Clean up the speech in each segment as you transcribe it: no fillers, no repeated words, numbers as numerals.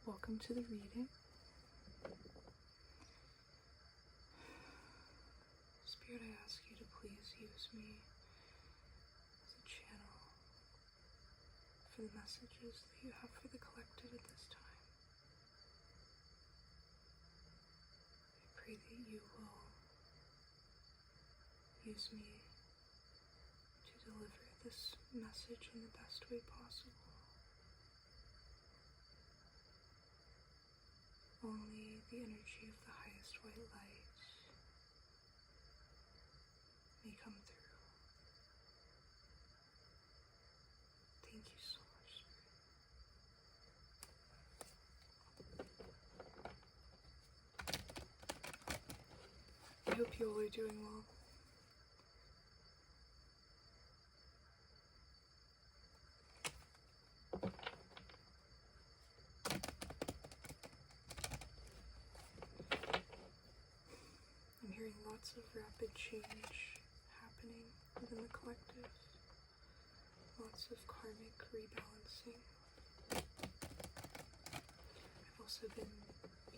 Welcome to the reading. Spirit, I ask you to please use me as a channel for the messages that you have for the collective at this time. I pray that you will use me to deliver this message in the best way possible. Only the energy of the highest white light may come through. Thank you so much, Spirit. I hope you all are doing well. I'm hearing lots of rapid change happening within the collective. Lots of karmic rebalancing. I've also been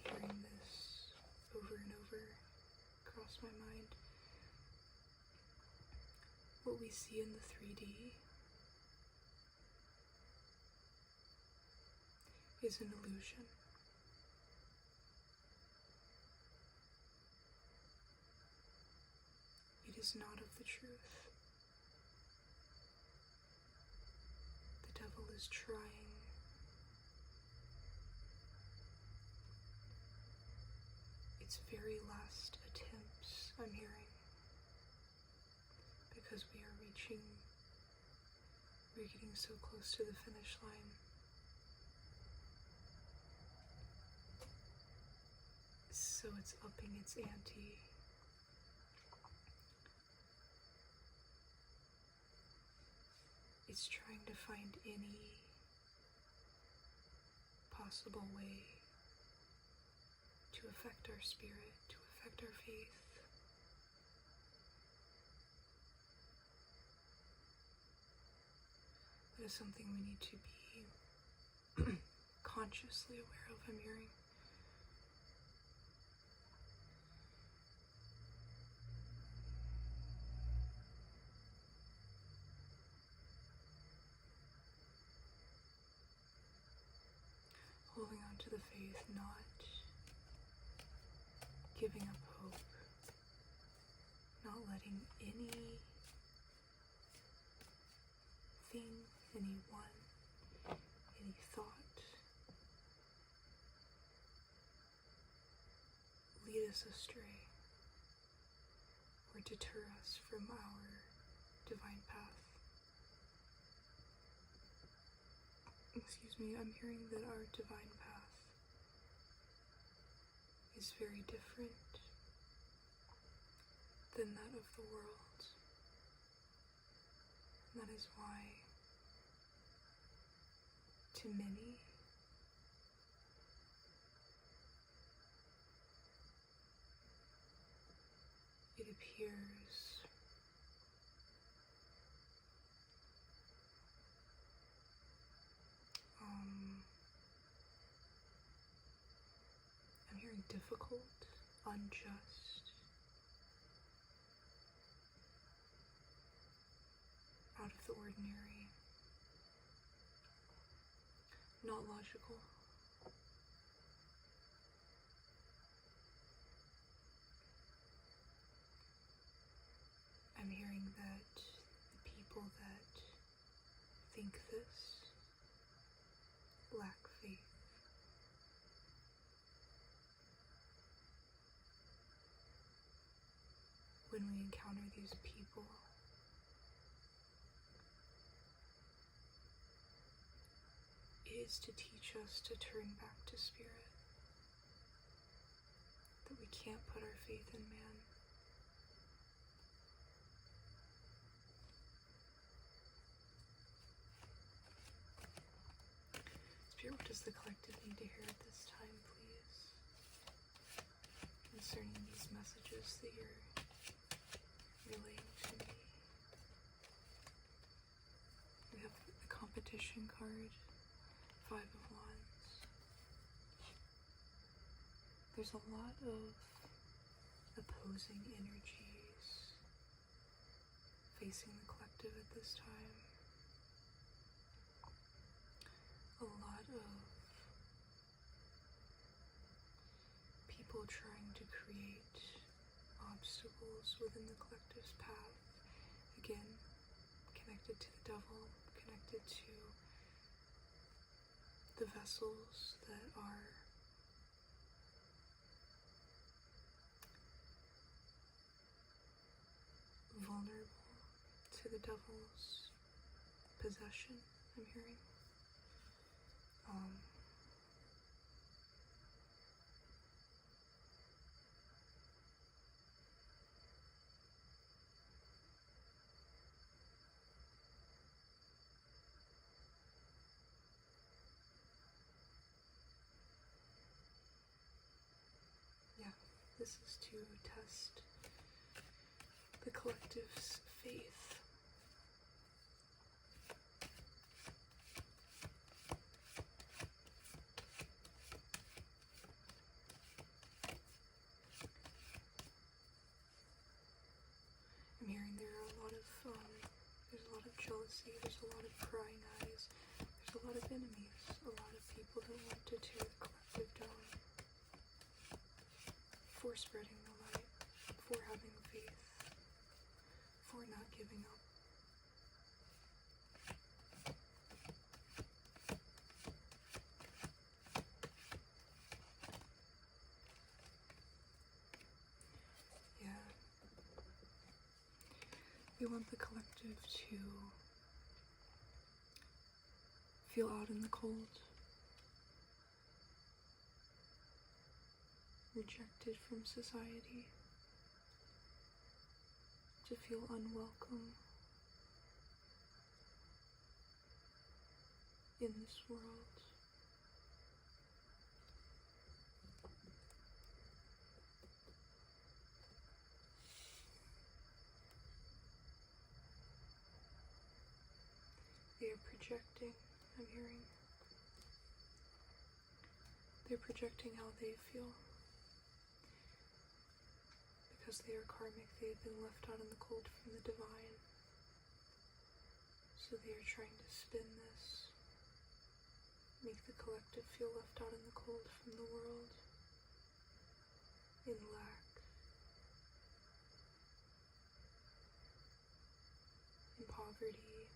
hearing this over and over across my mind. What we see in the 3D is an illusion. It is not of the truth. The devil is trying its very last attempts, I'm hearing, because we're getting so close to the finish line. So it's upping its ante. It's trying to find any possible way to affect our spirit, to affect our faith. That is something we need to be consciously aware of, I'm hearing. Holding on to the faith, not giving up hope, not letting anything, anyone, any thought lead us astray or deter us from our divine path. Excuse me, I'm hearing that our divine path is very different than that of the world. And that is why, to many, it appears I'm hearing difficult, unjust, out of the ordinary, not logical. I'm hearing that the people that think this lack faith. When we encounter these people, it is to teach us to turn back to spirit, that we can't put our faith in man. Spirit, what does the collective need to hear at this time, please, concerning these messages that you're relaying to me? We have the competition card, 5 of Wands, There's a lot of opposing energies facing the collective at this time. A lot of people trying to create obstacles within the collective's path. Again, connected to the devil, connected to the vessels that are vulnerable to the devil's possession, I'm hearing. Yeah, this is to test the collective's faith. I'm hearing there's a lot of jealousy, there's a lot of prying eyes, there's a lot of enemies, a lot of people that want to tear the collective down for spreading the light, for having faith, for not giving up. Yeah. We want the collective to feel out in the cold, rejected from society, to feel unwelcome in this world. They are projecting, I'm hearing. They're projecting how they feel. Because they are karmic, they have been left out in the cold from the divine. So they are trying to spin this, make the collective feel left out in the cold from the world, in lack, in poverty,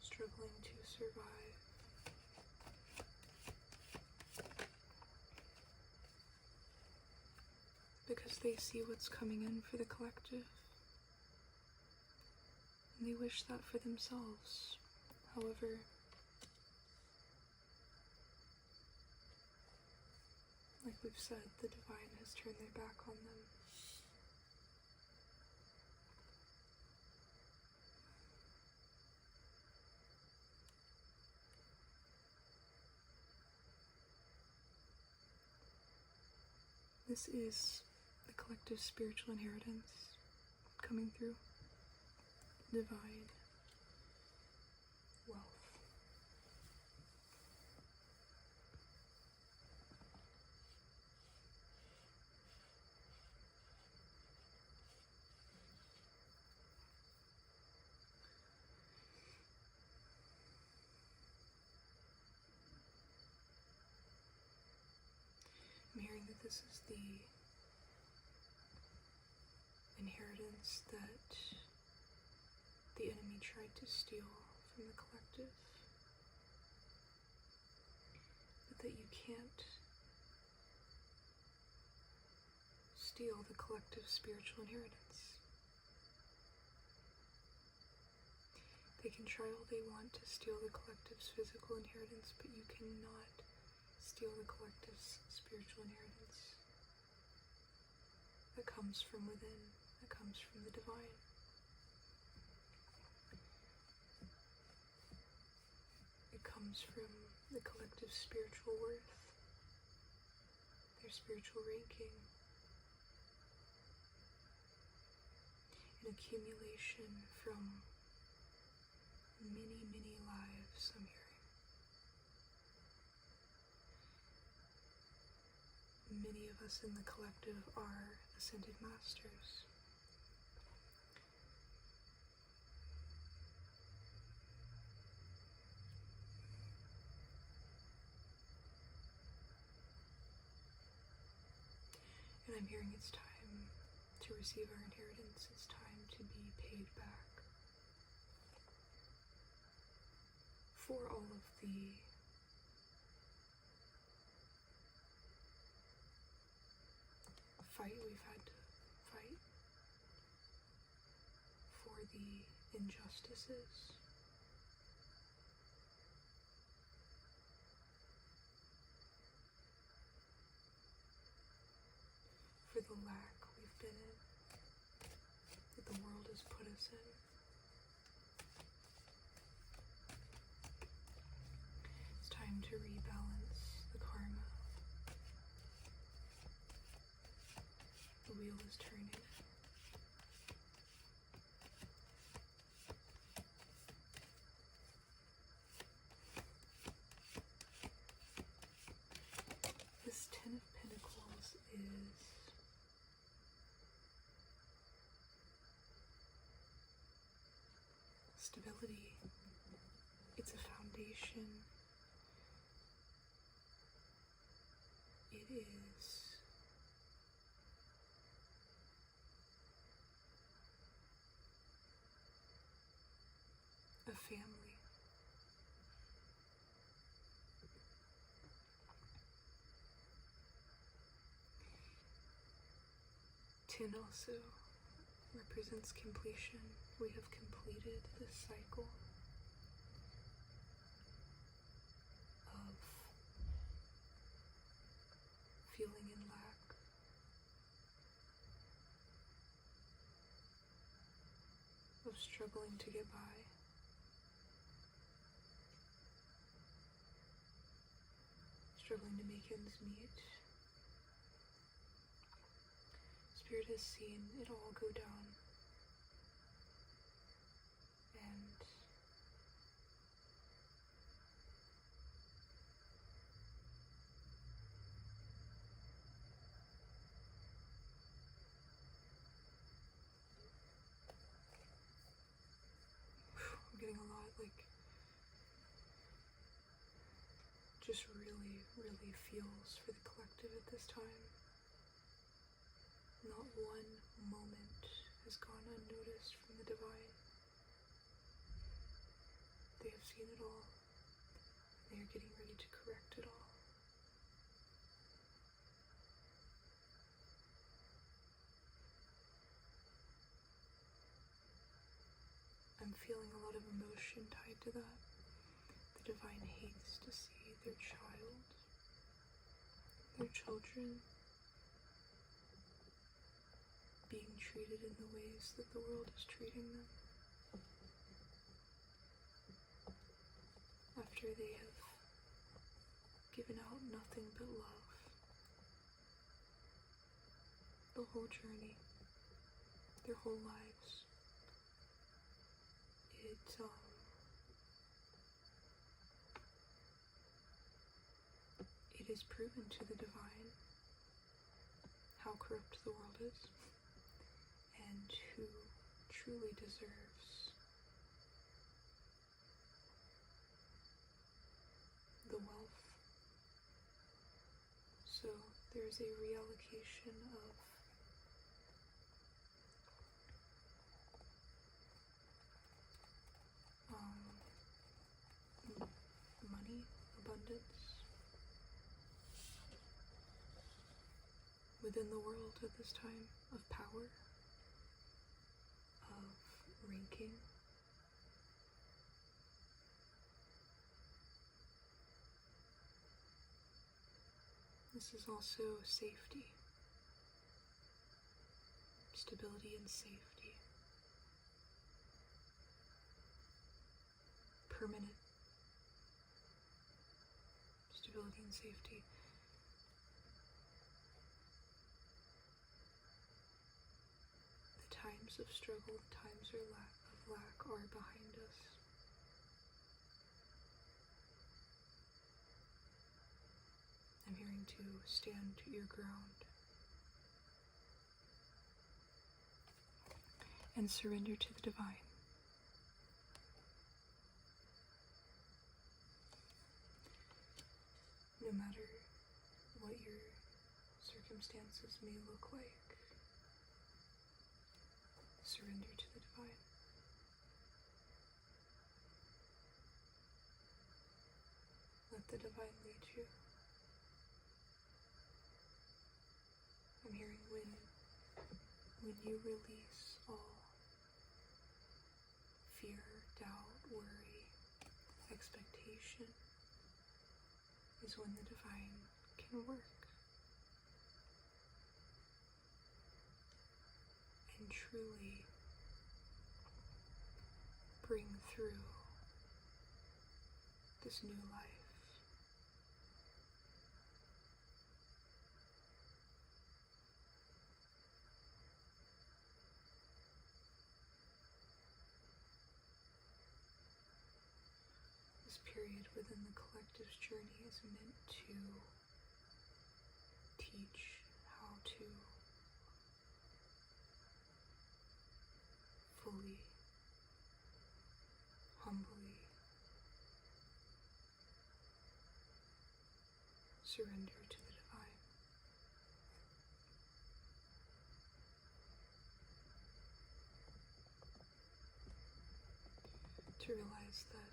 struggling to survive. Because they see what's coming in for the collective, and they wish that for themselves. However, like we've said, the divine has turned their back on them. This is the collective spiritual inheritance coming through. Divine wealth. I'm hearing that this is the inheritance that the enemy tried to steal from the collective, but that you can't steal the collective spiritual inheritance. They can try all they want to steal the collective's physical inheritance, but you cannot steal the collective's spiritual inheritance that comes from within, that comes from the divine. It comes from the collective's spiritual worth, their spiritual ranking, an accumulation from many, many lives, I'm hearing. Many of us in the collective are ascended masters. And I'm hearing it's time to receive our inheritance. It's time to be paid back for all of the fight we've had to fight, for the injustices, for the lack we've been in, that the world has put us in. It's time to rebalance the karma. The wheel is turning. This Ten of Pentacles is stability. It's a foundation. It is a family. Ten also represents completion. We have completed this cycle of feeling in lack, of struggling to get by, struggling to make ends meet. Spirit has seen it all go down, and I'm getting a lot, like, just really, really feels for the collective at this time. Not one moment has gone unnoticed from the divine. They have seen it all. They are getting ready to correct it all. I'm feeling a lot of emotion tied to that. The divine hates to see their child, their children, being treated in the ways that the world is treating them. After they have given out nothing but love, the whole journey, their whole lives, it is proven to the divine how corrupt the world is, and who truly deserves the wealth. So there's a reallocation of money, abundance within the world at this time, of power, of ranking. This is also safety, stability and safety, permanent stability and safety. The times of struggle, the times of lack are behind us. to stand your ground and surrender to the divine. No matter what your circumstances may look like, surrender to the divine. Let the divine lead you. I'm hearing when you release all fear, doubt, worry, expectation, is when the divine can work and truly bring through this new life. This period within the collective's journey is meant to teach how to fully, humbly surrender to the divine. To realize that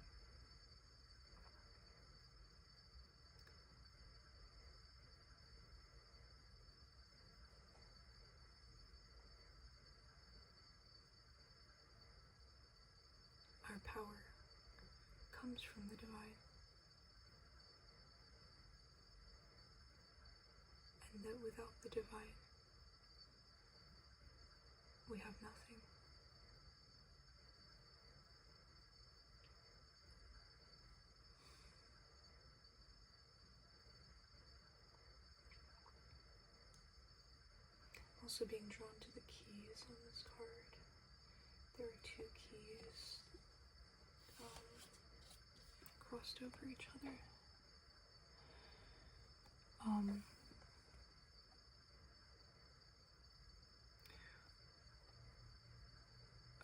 our power comes from the divine, and that without the divine, we have nothing. Also being drawn to the keys on this card. There are two keys crossed over each other.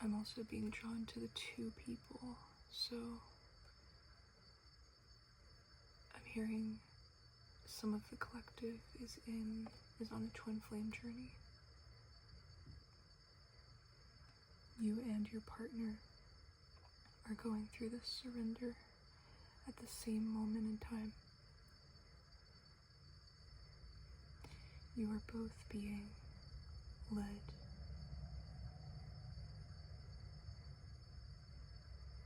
I'm also being drawn to the two people, so I'm hearing some of the collective is on a twin flame journey. You and your partner are going through this surrender at the same moment in time. You are both being led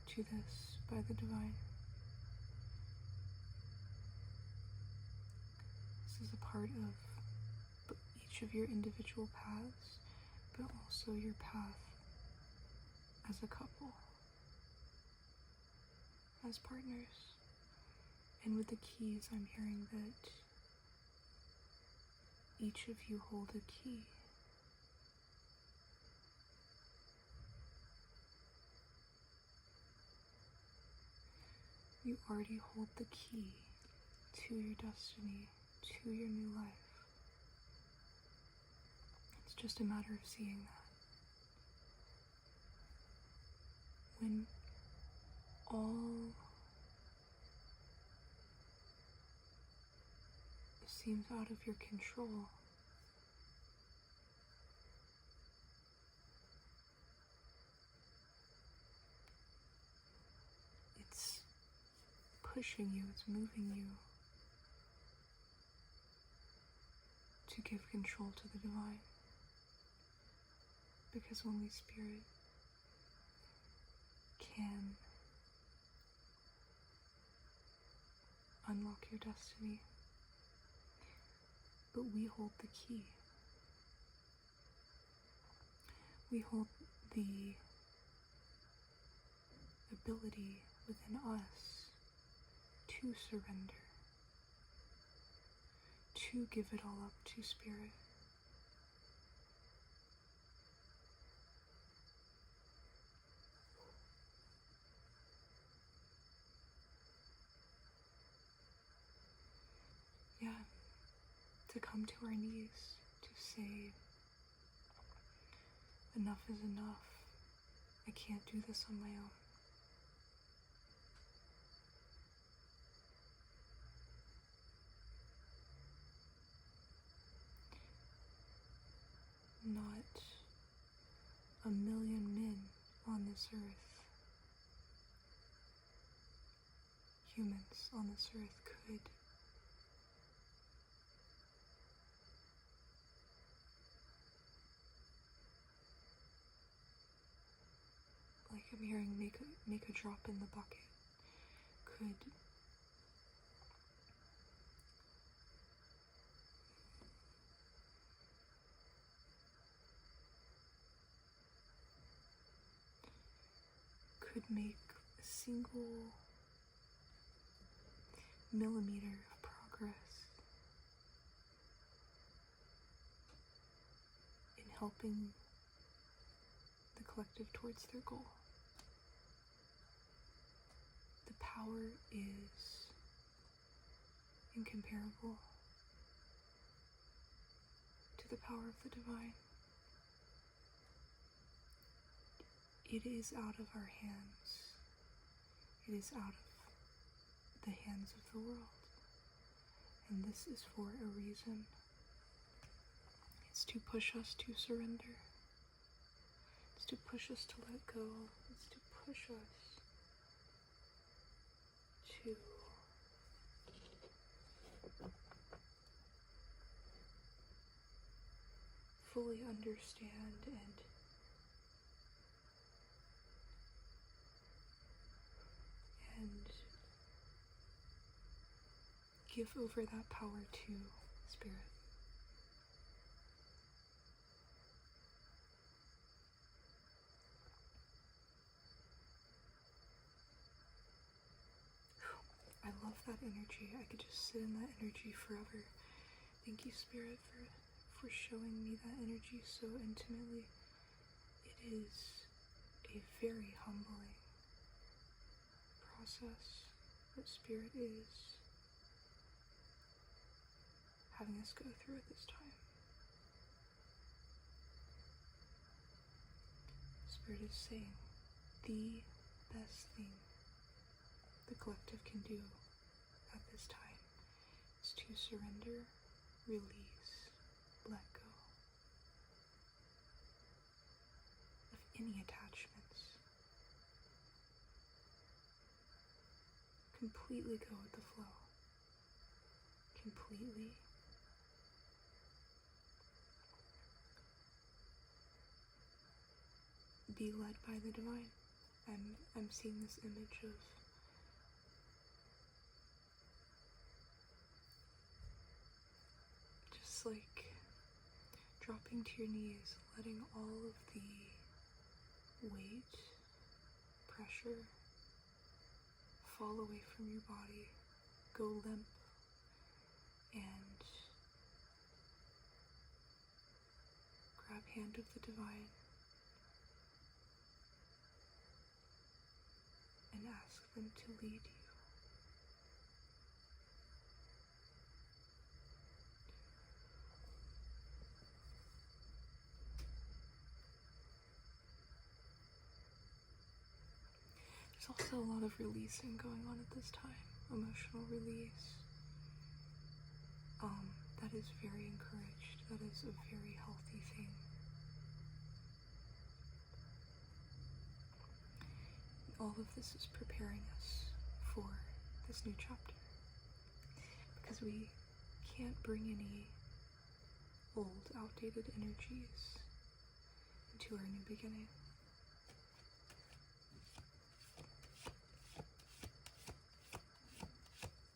to this by the divine. This is a part of each of your individual paths, but also your path as a couple, as partners. And with the keys, I'm hearing that each of you hold a key. You already hold the key to your destiny, to your new life. It's just a matter of seeing that. When all seems out of your control, it's pushing you, it's moving you to give control to the divine. Because only Spirit can unlock your destiny. But we hold the key. We hold the ability within us to surrender, to give it all up to Spirit. Yeah, to come to our knees, to say, enough is enough. I can't do this on my own. Not a million men on this earth, humans on this earth, could like I'm hearing make a drop in the bucket, could make a single millimeter of progress in helping the collective towards their goal. The power is incomparable to the power of the divine. It is out of our hands. It is out of the hands of the world. And this is for a reason. It's to push us to surrender. It's to push us to let go. It's to push us to fully understand and give over that power to Spirit. I love that energy. I could just sit in that energy forever. Thank you, Spirit, for showing me that energy so intimately. It is a very humbling process that Spirit is having us go through at this time. Spirit is saying the best thing the collective can do at this time is to surrender, release, let go of any attachments. Completely go with the flow. Completely be led by the divine. I'm seeing this image of just like dropping to your knees, letting all of the weight, pressure fall away from your body, go limp, and grab hand of the divine and ask them to lead you. There's also a lot of releasing going on at this time, emotional release. That is very encouraged. That is a very healthy thing. All of this is preparing us for this new chapter, because we can't bring any old, outdated energies into our new beginning.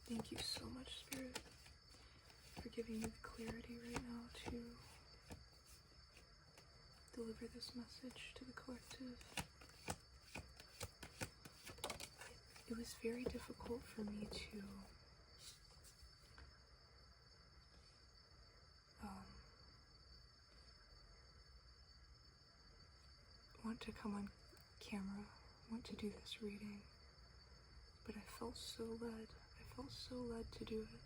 Thank you so much, Spirit, for giving me the clarity right now to deliver this message to the collective. It was very difficult for me to want to come on camera, want to do this reading, but I felt so led. I felt so led to do it.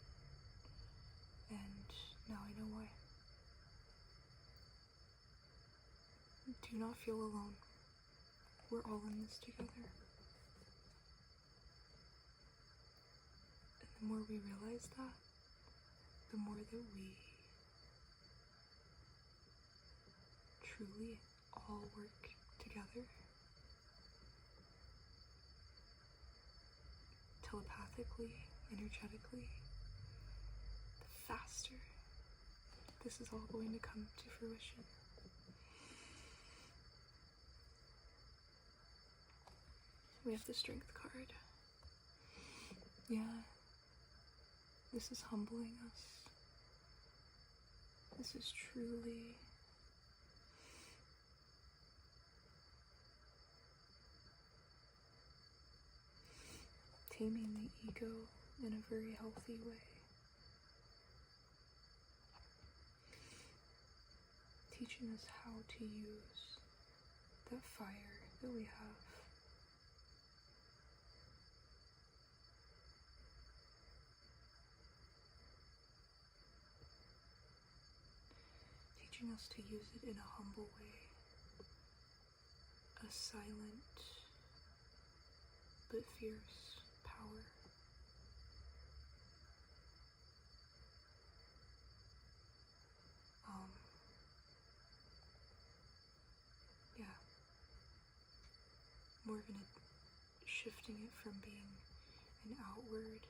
And Now I know why. Do not feel alone. We're all in this together. And the more we realize that, the more that we truly all work together, telepathically, energetically, the faster this is all going to come to fruition. We have the Strength card. Yeah, this is humbling us. This is truly taming the ego in a very healthy way. Teaching us how to use that fire that we have. Teaching us to use it in a humble way. A silent but fierce power. Yeah. More of shifting it from being an outward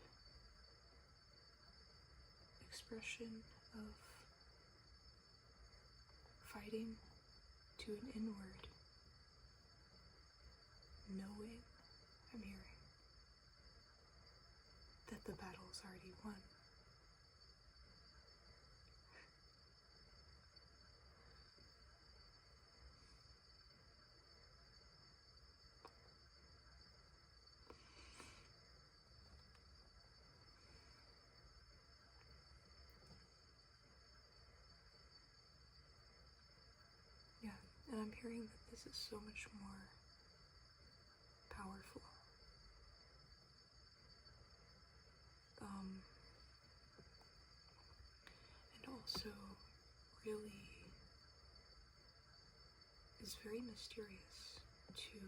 expression of fighting to an inward knowing, I'm hearing, that the battle is already won. Yeah, and I'm hearing that this is so much more powerful. And also really is very mysterious to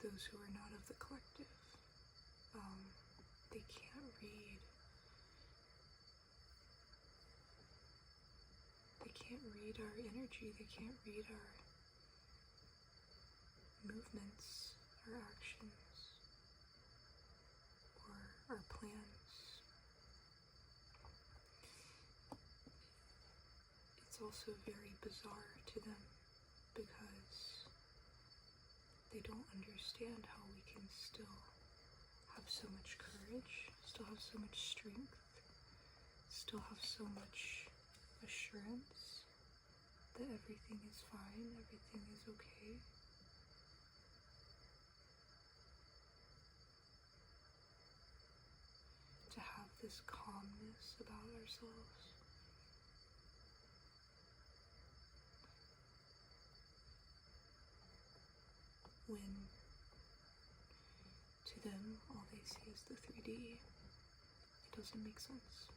those who are not of the collective. They can't read. They can't read our energy. They can't read our movements, our actions, or our plans. It's also very bizarre to them because they don't understand how we can still have so much courage, still have so much strength, still have so much assurance that everything is fine, everything is okay. To have this calmness about ourselves. When to them all they see is the 3D, it doesn't make sense.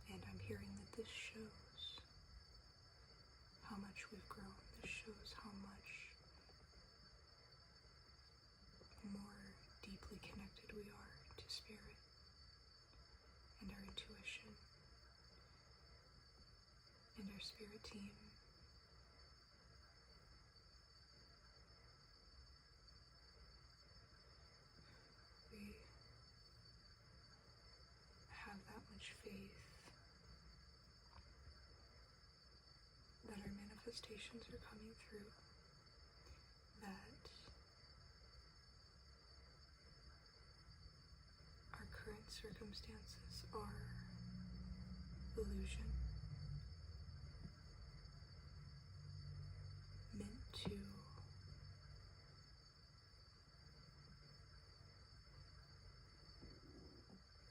And I'm hearing that this shows how much we've grown. This shows how much more deeply connected we are to spirit and our intuition and our spirit team. We have that much faith that our manifestations are coming through, that our current circumstances are illusion, meant to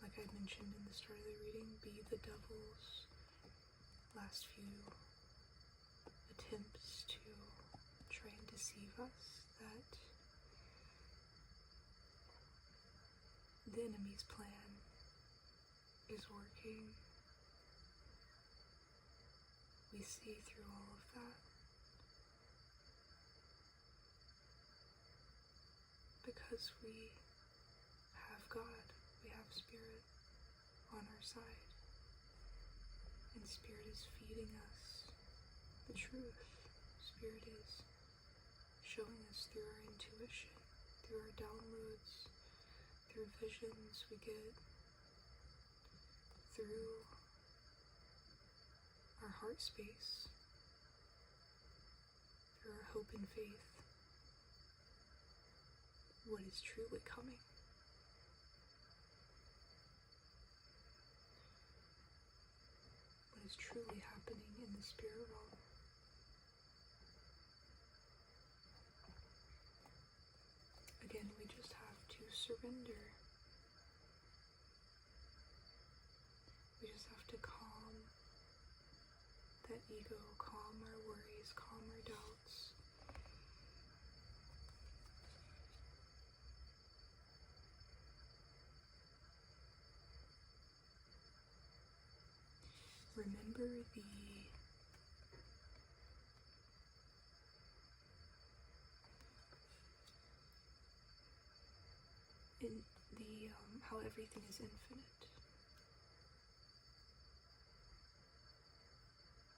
like I mentioned in the start of the reading, be the devil's last few attempts to try and deceive us, that the enemy's plan is working. We see through all of that. Because we have God, we have Spirit on our side. And Spirit is feeding us the truth. Spirit is showing us through our intuition, through our downloads, through visions we get, through our heart space, through our hope and faith, what is truly coming. What is truly happening in the spirit realm. Again, we just have to surrender. We just have to calm that ego, calm our worries, calm our doubts. Remember how everything is infinite.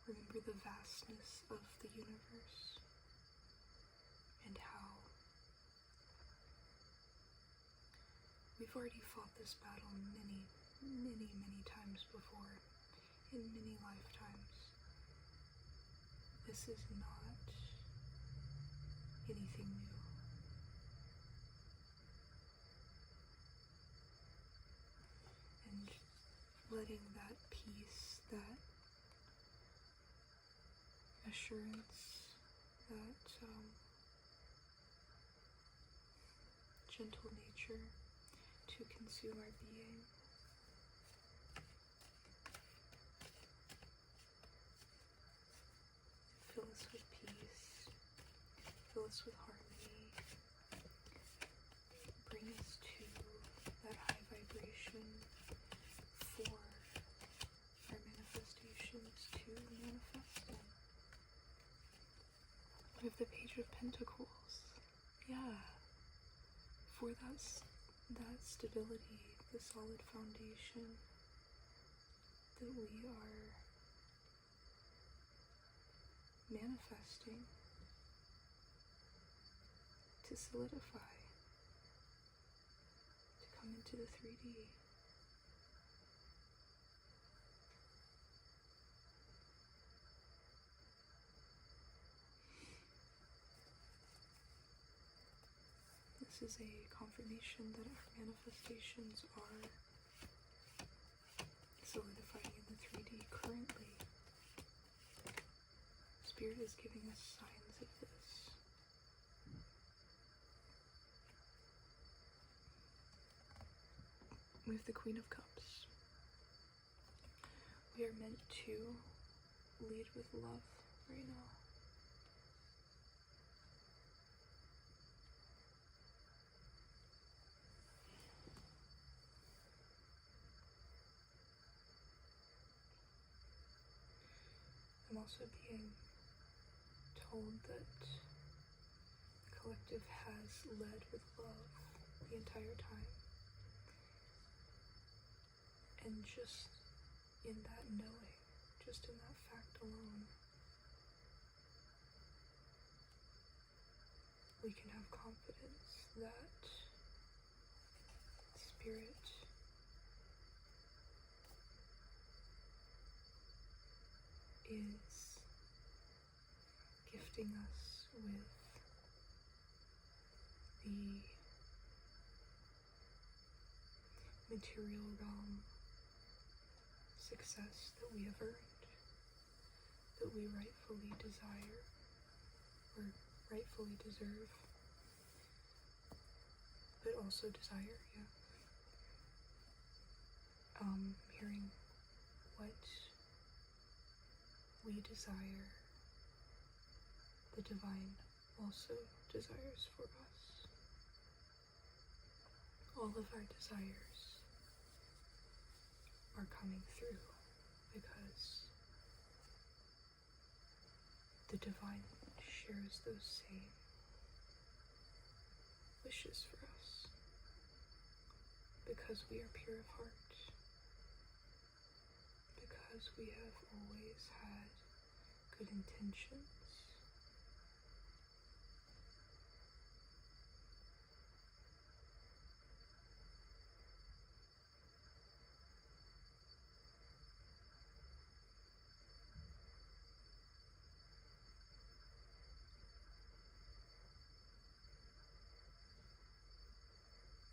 Remember the vastness of the universe and how we've already fought this battle many, many, many times before, in many lifetimes. This is not anything new. And letting that peace, that assurance, that gentle nature to consume our being. Fill us with peace, fill us with harmony, bring us to that high vibration for our manifestations to manifest in. We have the Page of Pentacles. Yeah. For that stability, the solid foundation that we are manifesting to solidify, to come into the 3D. This is a confirmation that our manifestations are solidifying in the 3D currently. Spirit is giving us signs of this. We have the Queen of Cups. We are meant to lead with love right now. I'm also being told that the collective has led with love the entire time. And just in that knowing, just in that fact alone, we can have confidence that Spirit is gifting us with the material realm success that we have earned, that we rightfully desire, or rightfully deserve, but also desire, yeah. Hearing what we desire, the divine also desires for us. all of our desires are coming through because the divine shares those same wishes for us, because we are pure of heart, because we have always had good intentions.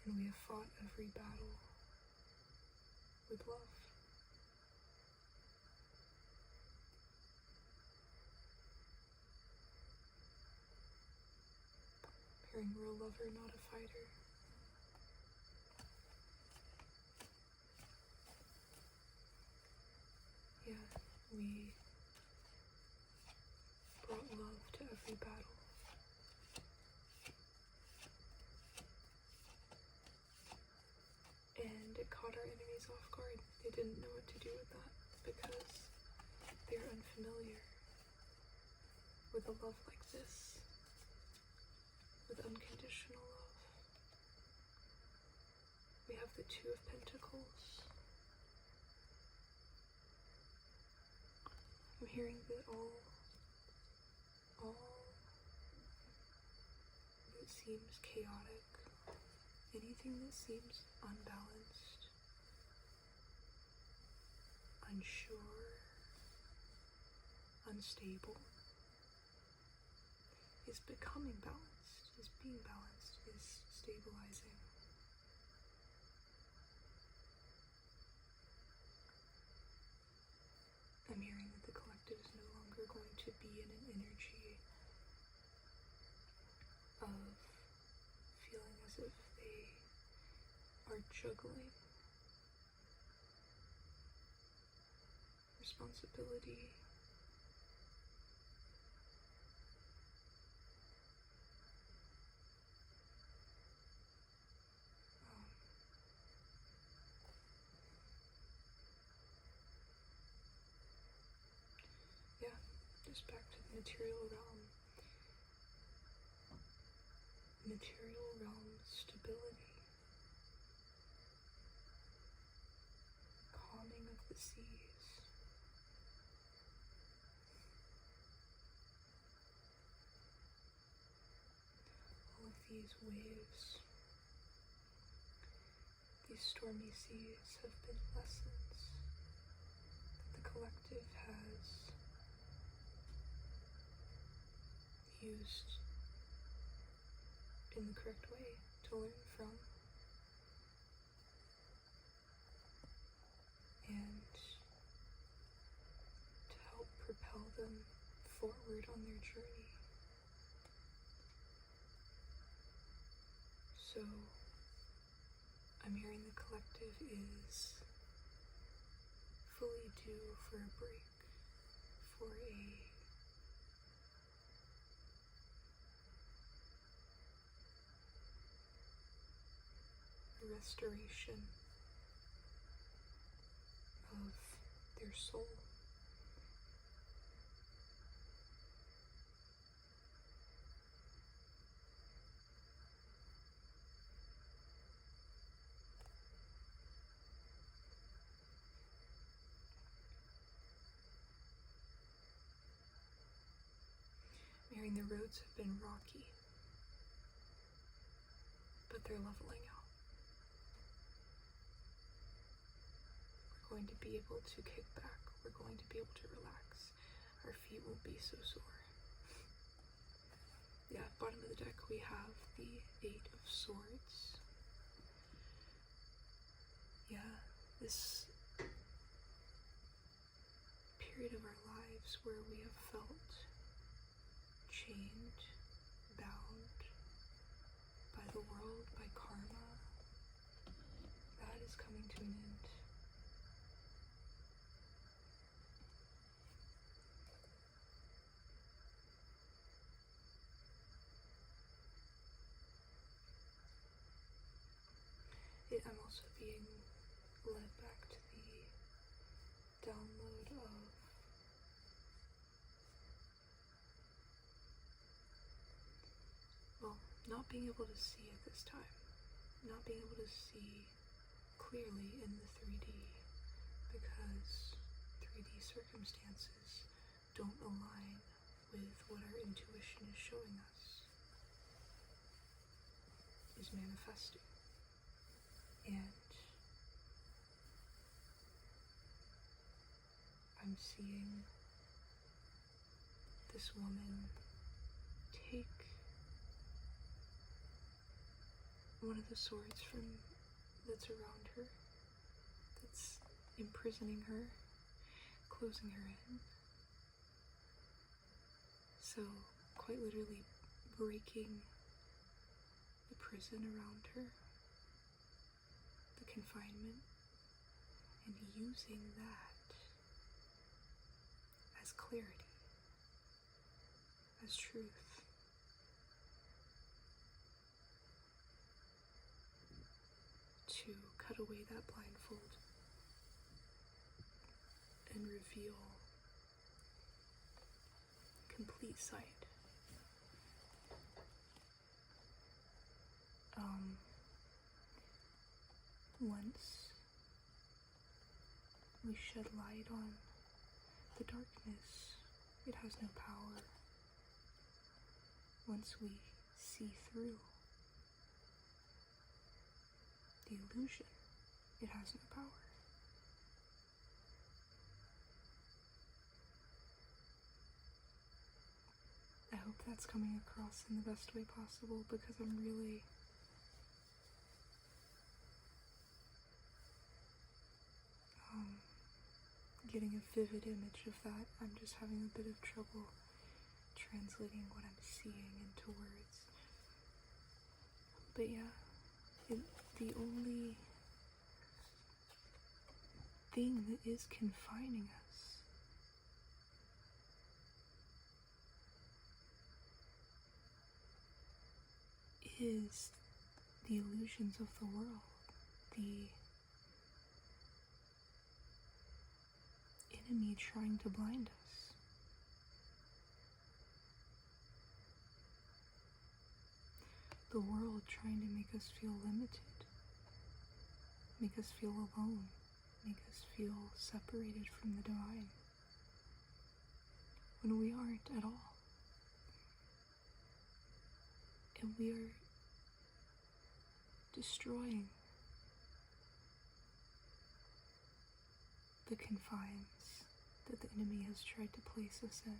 And we have fought every battle with love. Hearing we're a lover, not a fighter. Yeah, we brought love to every battle. And it caught our enemies off guard. They didn't know what to do with that because they're unfamiliar with a love like this, with unconditional love. We have the Two of Pentacles. I'm hearing that all that seems chaotic, anything that seems unbalanced, unsure, unstable, is becoming balanced, is being balanced, is stabilizing. I'm hearing that the collective is no longer going to be in an energy of feeling as if they are juggling responsibility, just back to the material realm. Material realm stability, calming of the seas, all of these waves, these stormy seas have been lessons that the collective has used in the correct way to learn from and to help propel them forward on their journey. So I'm hearing the collective is fully due for a break, for a restoration of their soul. Hearing the roads have been rocky, but they're leveling out. We're going to be able to kick back. We're going to be able to relax. Our feet won't be so sore. Yeah, bottom of the deck we have the Eight of Swords. Yeah, this period of our lives where we have felt chained, bound by the world, by karma, that is coming to an end. I'm also being led back to the download of not being able to see at this time, not being able to see clearly in the 3D because 3D circumstances don't align with what our intuition is showing us is manifesting. And I'm seeing this woman take one of the swords that's around her, that's imprisoning her, closing her in. So, quite literally breaking the prison around her, the confinement, and using that as clarity, as truth. To cut away that blindfold and reveal complete sight. Once we shed light on the darkness, it has no power. Once we see through the illusion, it has no power. I hope that's coming across in the best way possible, because I'm really getting a vivid image of that. I'm just having a bit of trouble translating what I'm seeing into words. But yeah, the only thing that is confining us is the illusions of the world, the enemy trying to blind us. The world trying to make us feel limited, make us feel alone, make us feel separated from the divine, when we aren't at all. And we are destroying the confines that the enemy has tried to place us in.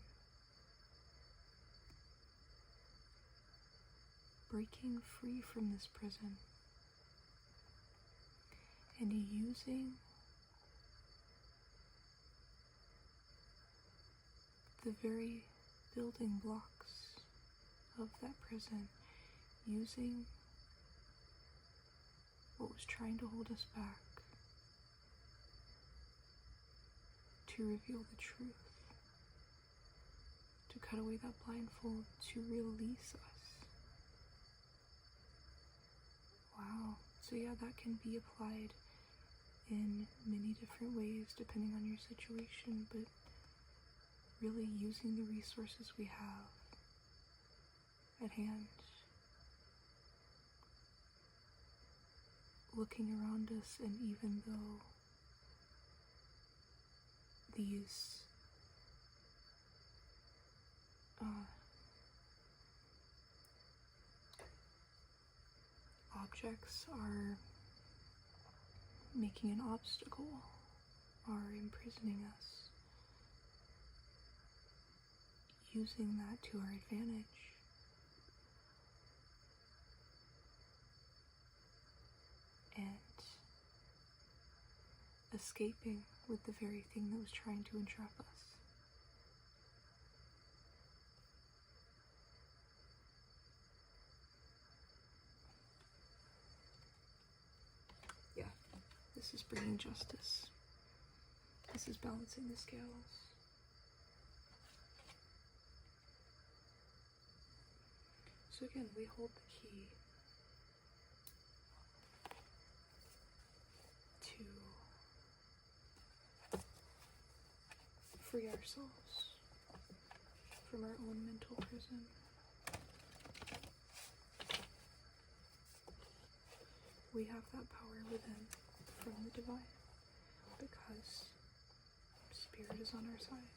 Breaking free from this prison and using the very building blocks of that prison, using what was trying to hold us back to reveal the truth, to cut away that blindfold, to release us. Wow. So yeah, that can be applied in many different ways depending on your situation, but really using the resources we have at hand, looking around us, and even though these objects are making an obstacle, are imprisoning us, using that to our advantage. And escaping with the very thing that was trying to entrap us. Yeah, this is bringing justice. This is balancing the scales. So again, we hold the key. free ourselves from our own mental prison. We have that power within from the divine because Spirit is on our side.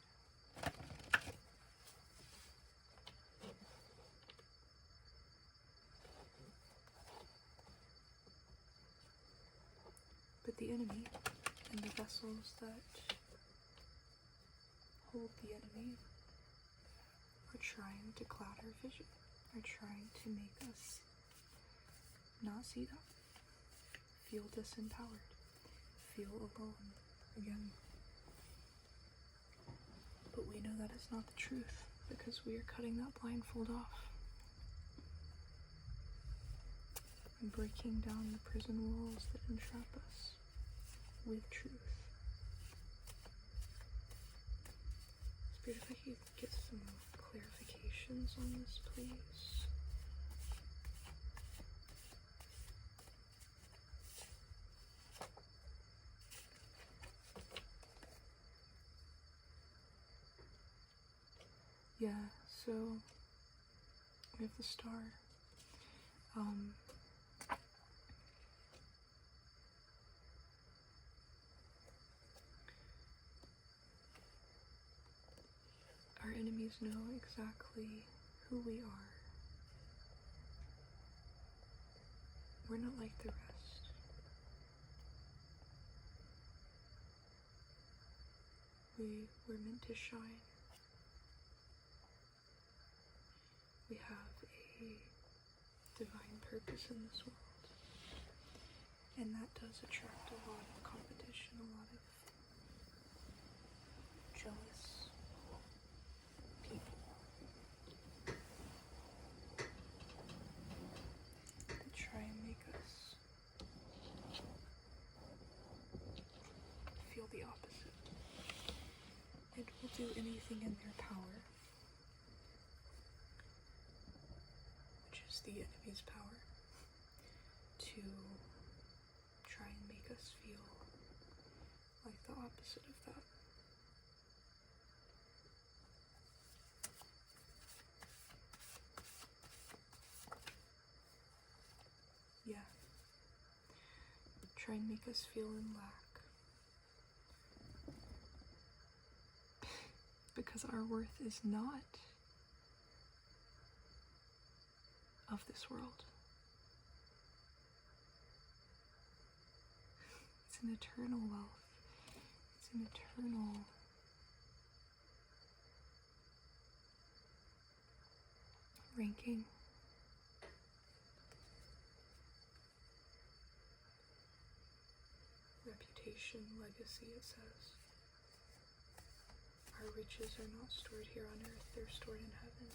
But the enemy and the vessels that hold the enemy are trying to cloud our vision, are trying to make us not see that, feel disempowered, feel alone again. But we know that is not the truth because we are cutting that blindfold off and breaking down the prison walls that entrap us with truth. Spirit, if I could get some clarifications on this, please. Yeah, so we have the star. Our enemies know exactly who we are. We're not like the rest. We're meant to shine. We have a divine purpose in this world. And that does attract a lot of competition, a lot of jealous people that try and make us feel the opposite and will do anything in their power, which is the enemy's power, to try and make us feel like the opposite of that. Yeah. Try and make us feel in lack. Because our worth is not of this world. It's an eternal wealth. It's an eternal ranking. Reputation, legacy, it says. Our riches are not stored here on earth, they're stored in heaven.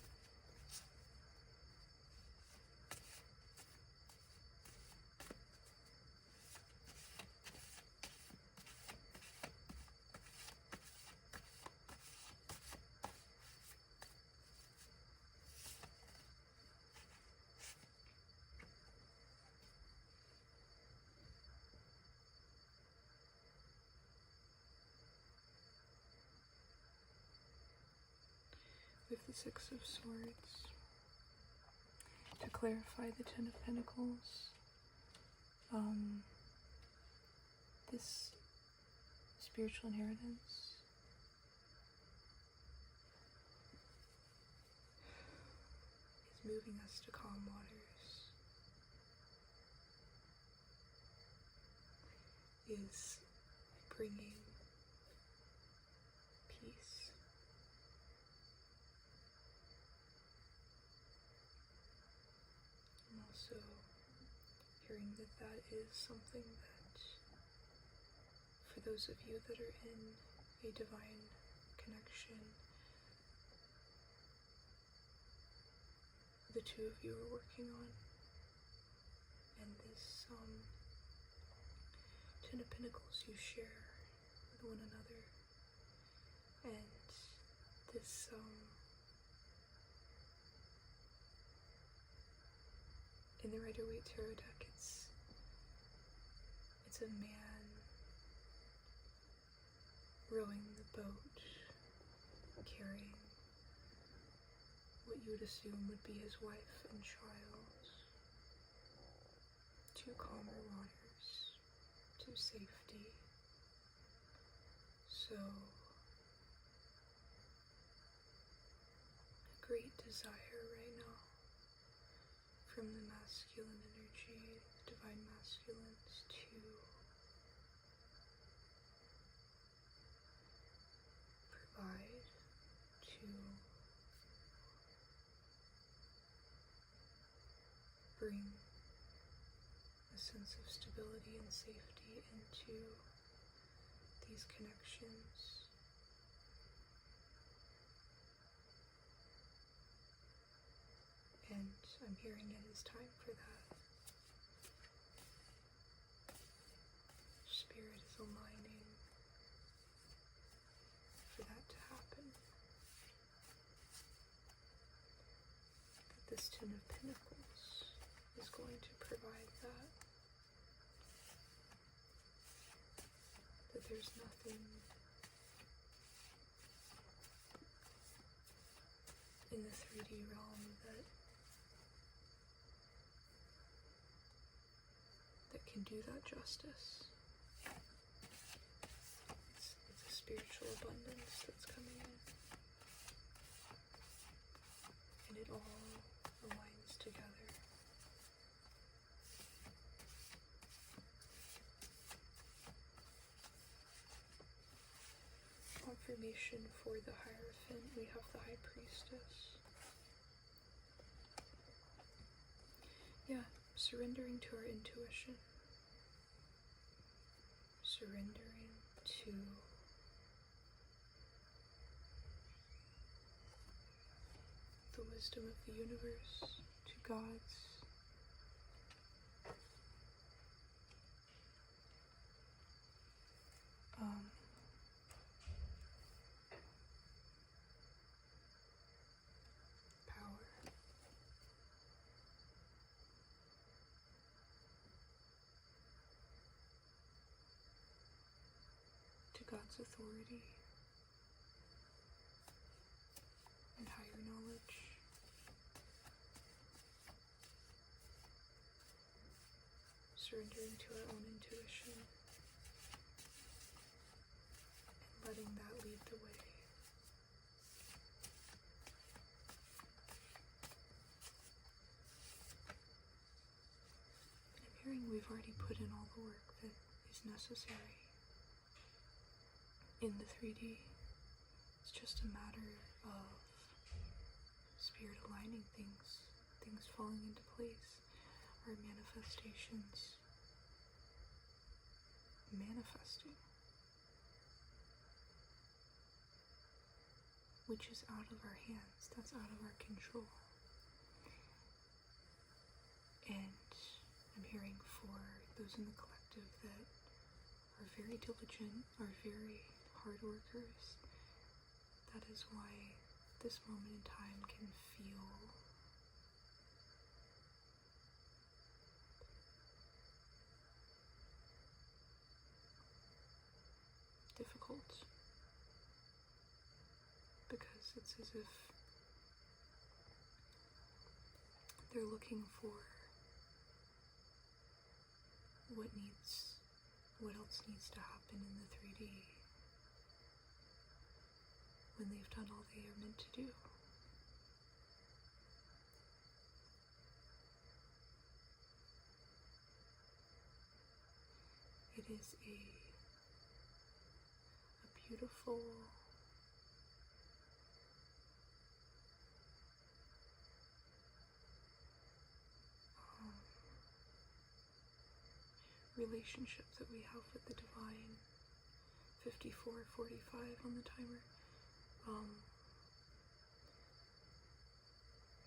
With the Six of Swords, to clarify the Ten of Pentacles, this spiritual inheritance is moving us to calm waters, is bringing peace. I'm also hearing that that is something that, for those of you that are in a divine connection, the two of you are working on. And this Ten of Pentacles you share with one another. And this in the Rider-Waite Tarot deck, it's a man rowing the boat carrying what you would assume would be his wife and child to calmer waters, to safety. So, a great desire right now from the masculine energy, divine masculines, to provide, to bring a sense of stability and safety into these connections. And I'm hearing it is time for that. Spirit is aligning for that to happen. That this Ten of Pentacles is going to provide that. That there's nothing in the 3D realm that can do that justice. It's a spiritual abundance that's coming in. And it all aligns together. Confirmation for the Hierophant, we have the High Priestess. Yeah, surrendering to our intuition. Surrendering to the wisdom of the universe, to God's power. To God's authority and higher knowledge. Surrendering to our own intuition and letting that lead the way. And I'm hearing we've already put in all the work that is necessary in the 3D. It's just a matter of spirit aligning things, things falling into place, our manifestations manifesting, which is out of our hands, that's out of our control. And I'm hearing for those in the collective that are very diligent, are very hard workers, that is why this moment in time can feel difficult, because it's as if they're looking for what else needs to happen in the 3D when they've done all they are meant to do. It is a beautiful relationship that we have with the divine. 54:45 on the timer.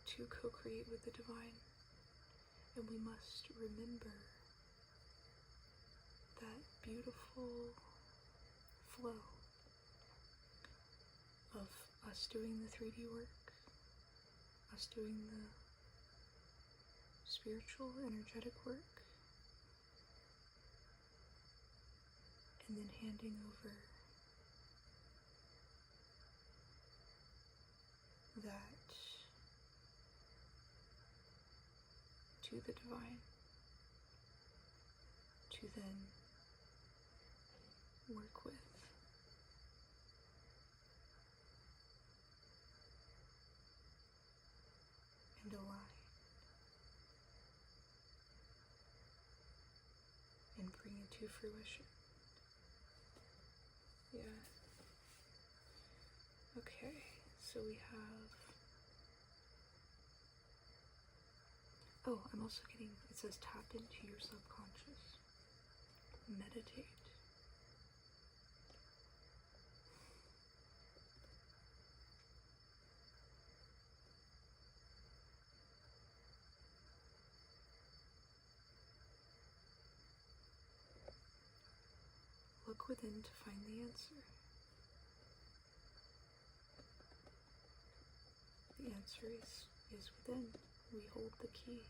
To co-create with the divine, and we must remember that beautiful flow of us doing the 3D work, us doing the spiritual, energetic work, and then handing over that to the divine, to then work with. And align. And bring it to fruition. Yeah. Okay, so we have... Oh, I'm also getting, it says tap into your subconscious. Meditate. Look within to find the answer. The answer is within. We hold the key.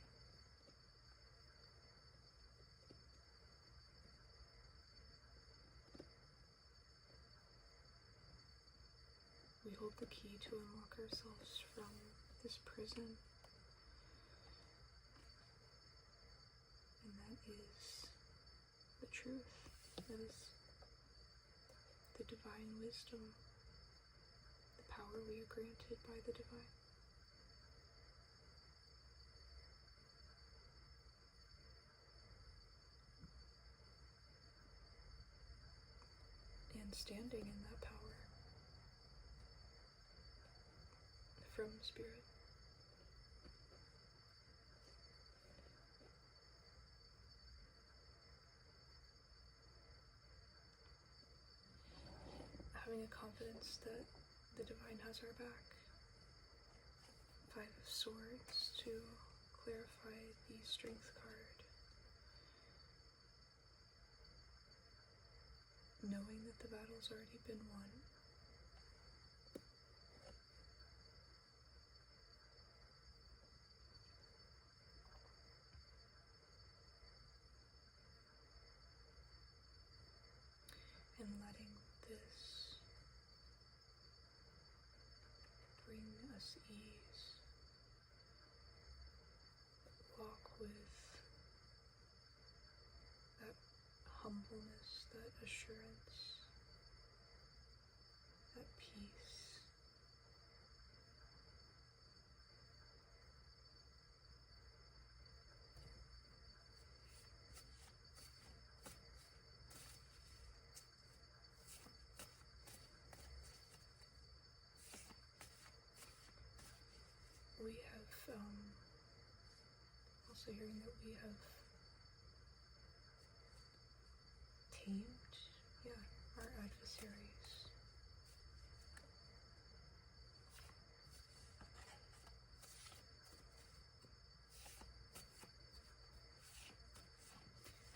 We hold the key to unlock ourselves from this prison. And that is the truth. That is the divine wisdom, the power we are granted by the divine. And standing in that power from Spirit. Having a confidence that the divine has our back. 5 of Swords to clarify the Strength card. Knowing that the battle's already been won. And letting this bring us ease. Walk with that humbleness, that assurance, that peace. We have also hearing that we have tamed, our adversaries.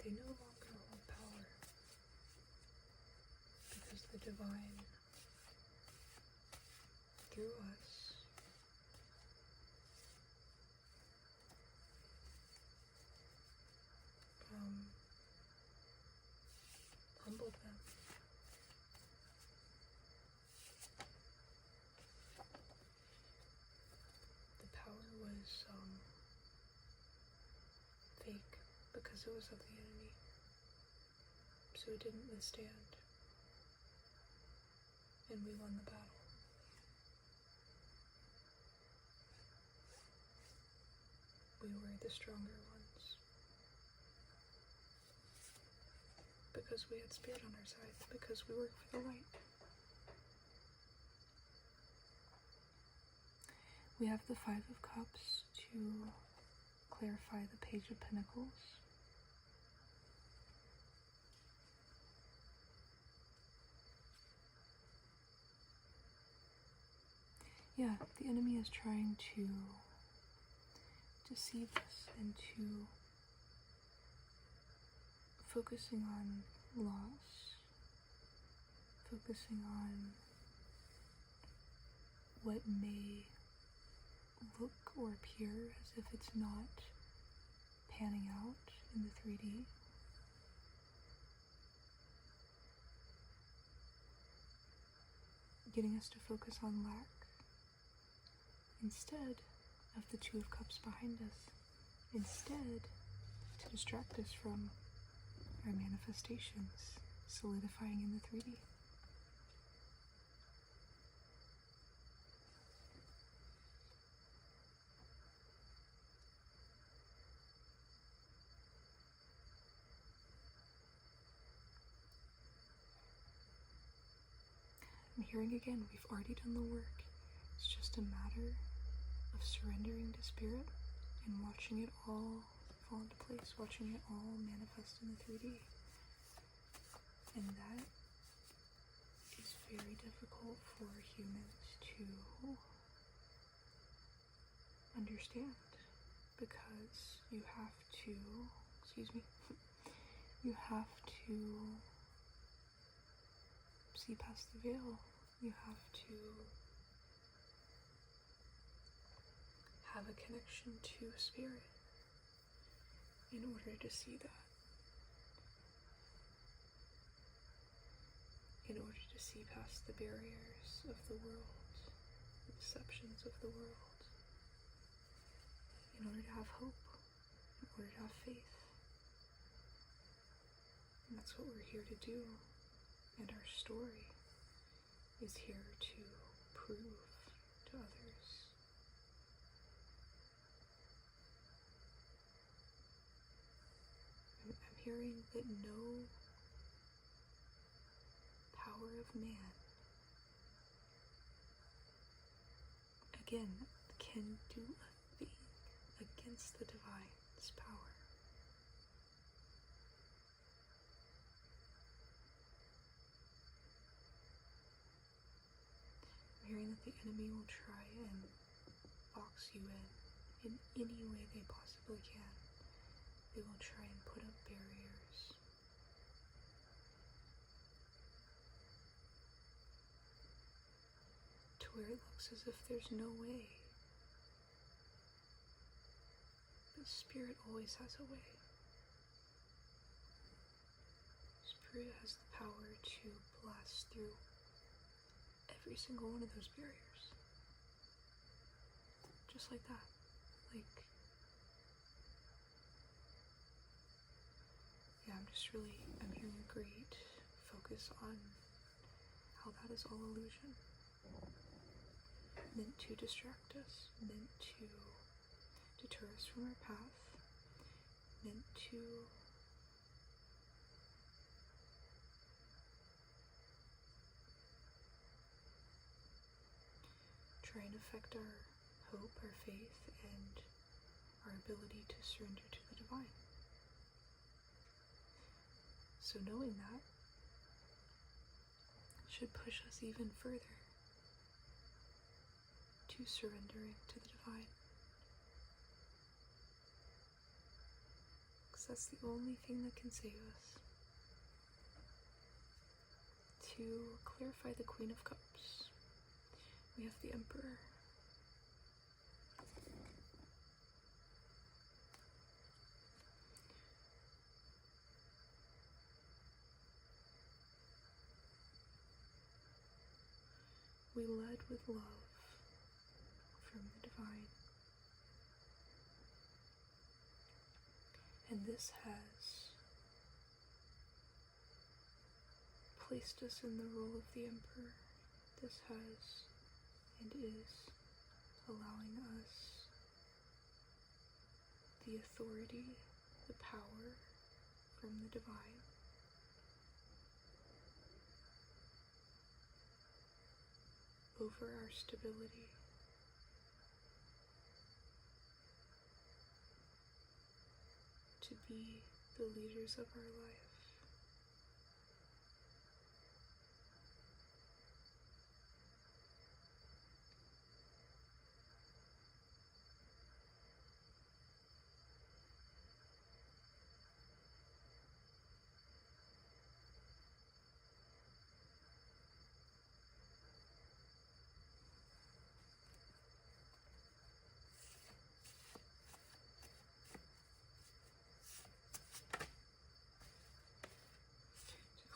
They no longer hold power because the divine, through us, humbled them. The power was fake because it was of the enemy, so it didn't withstand, and we won the battle. We were the stronger ones. Because we had Spirit on our side, because we work for the light. We have the 5 of Cups to clarify the Page of Pentacles. Yeah, the enemy is trying to deceive us into focusing on loss, focusing on what may look or appear as if it's not panning out in the 3D. Getting us to focus on lack, instead of the Two of Cups behind us, instead to distract us from our manifestations solidifying in the 3D. I'm hearing again, we've already done the work. It's just a matter of surrendering to Spirit and watching it all fall into place, watching it all manifest in the 3D. And that is very difficult for humans to understand, because you have to, you have to see past the veil. You have to have a connection to Spirit in order to see that. In order to see past the barriers of the world, the deceptions of the world, in order to have hope, in order to have faith. And that's what we're here to do, and our story is here to prove to others. I'm hearing that no power of man, again, can do a thing against the divine's power. I'm hearing that the enemy will try and box you in any way they possibly can. They will try and put up barriers. To where it looks as if there's no way. But Spirit always has a way. Spirit has the power to blast through every single one of those barriers. Just like that. I'm hearing a great focus on how that is all illusion. Meant to distract us, meant to deter us from our path, meant to try and affect our hope, our faith, and our ability to surrender to the divine. So knowing that should push us even further to surrendering to the divine. Because that's the only thing that can save us. To clarify the Queen of Cups, we have the Emperor. We led with love from the divine. And this has placed us in the role of the Emperor. This has and is allowing us the authority, the power from the divine over our stability. To be the leaders of our life.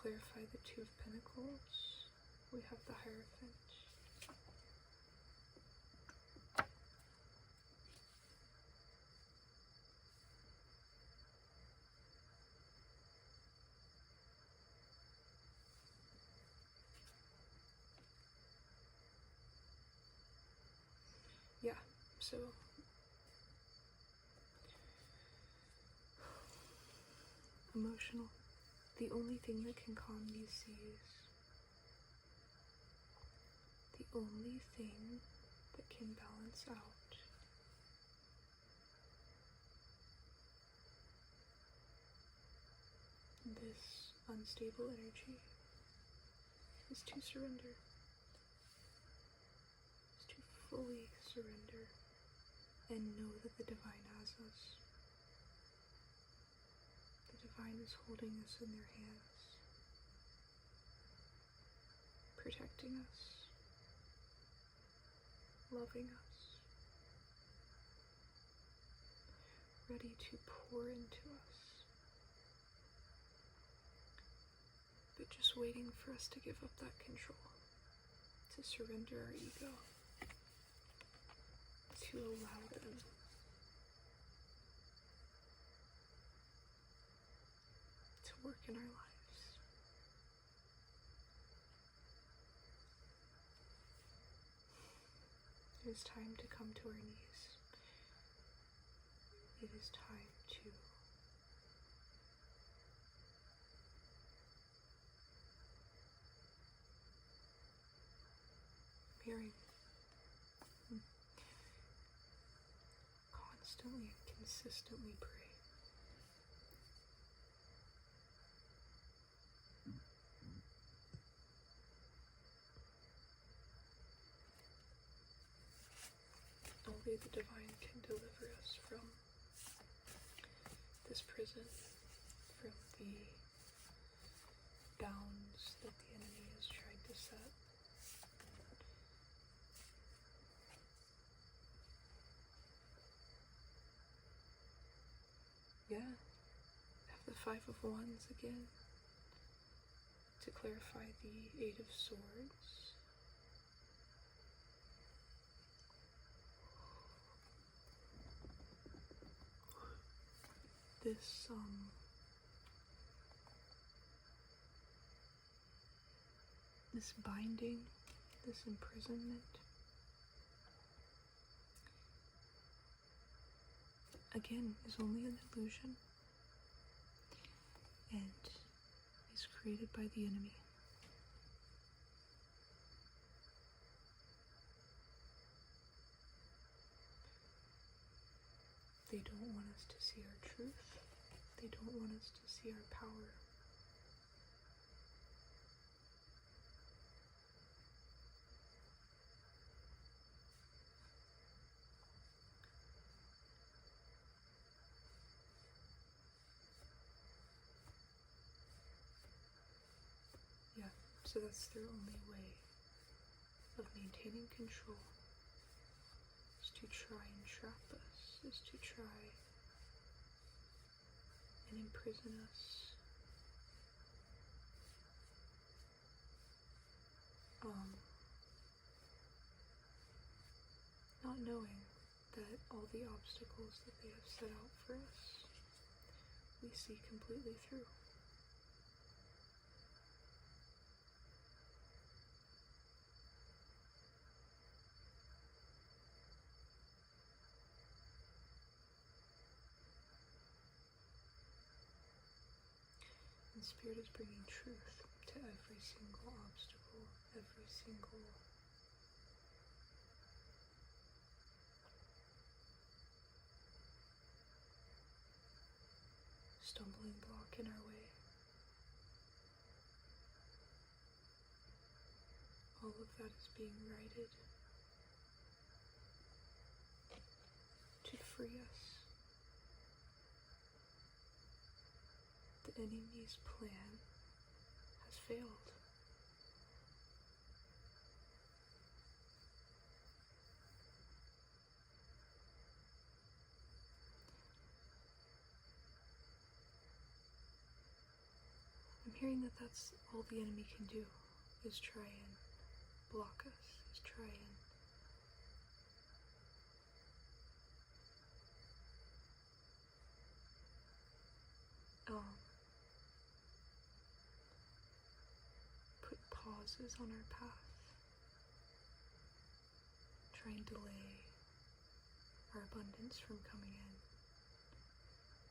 Clarify the Two of Pentacles, we have the Hierophant. So emotional. The only thing that can calm these seas, the only thing that can balance out this unstable energy is to surrender, is to fully surrender and know that the Divine has us. The Divine is holding us in their hands, protecting us, loving us, ready to pour into us, but just waiting for us to give up that control, to surrender our ego, to allow them to work in our lives. It is time to come to our knees. It is time to mirroring. Constantly and consistently pray. Only the Divine can deliver us from this prison, from the bounds that the enemy has tried to set. Yeah, have the Five of Wands again to clarify the Eight of Swords. This binding, this imprisonment, again, is only an illusion and is created by the enemy. They don't want us to see our truth. They don't want us to see our power. Yeah, so that's their only way of maintaining control, is to try and trap us, is to try and imprison us. Not knowing that all the obstacles that they have set out for us, we see completely through. And Spirit is bringing truth to every single obstacle, every single stumbling block in our way. All of that is being righted to free us. The enemy's plan has failed. I'm hearing that that's all the enemy can do, is try and block us, is try and put pauses on our path, try and delay our abundance from coming in.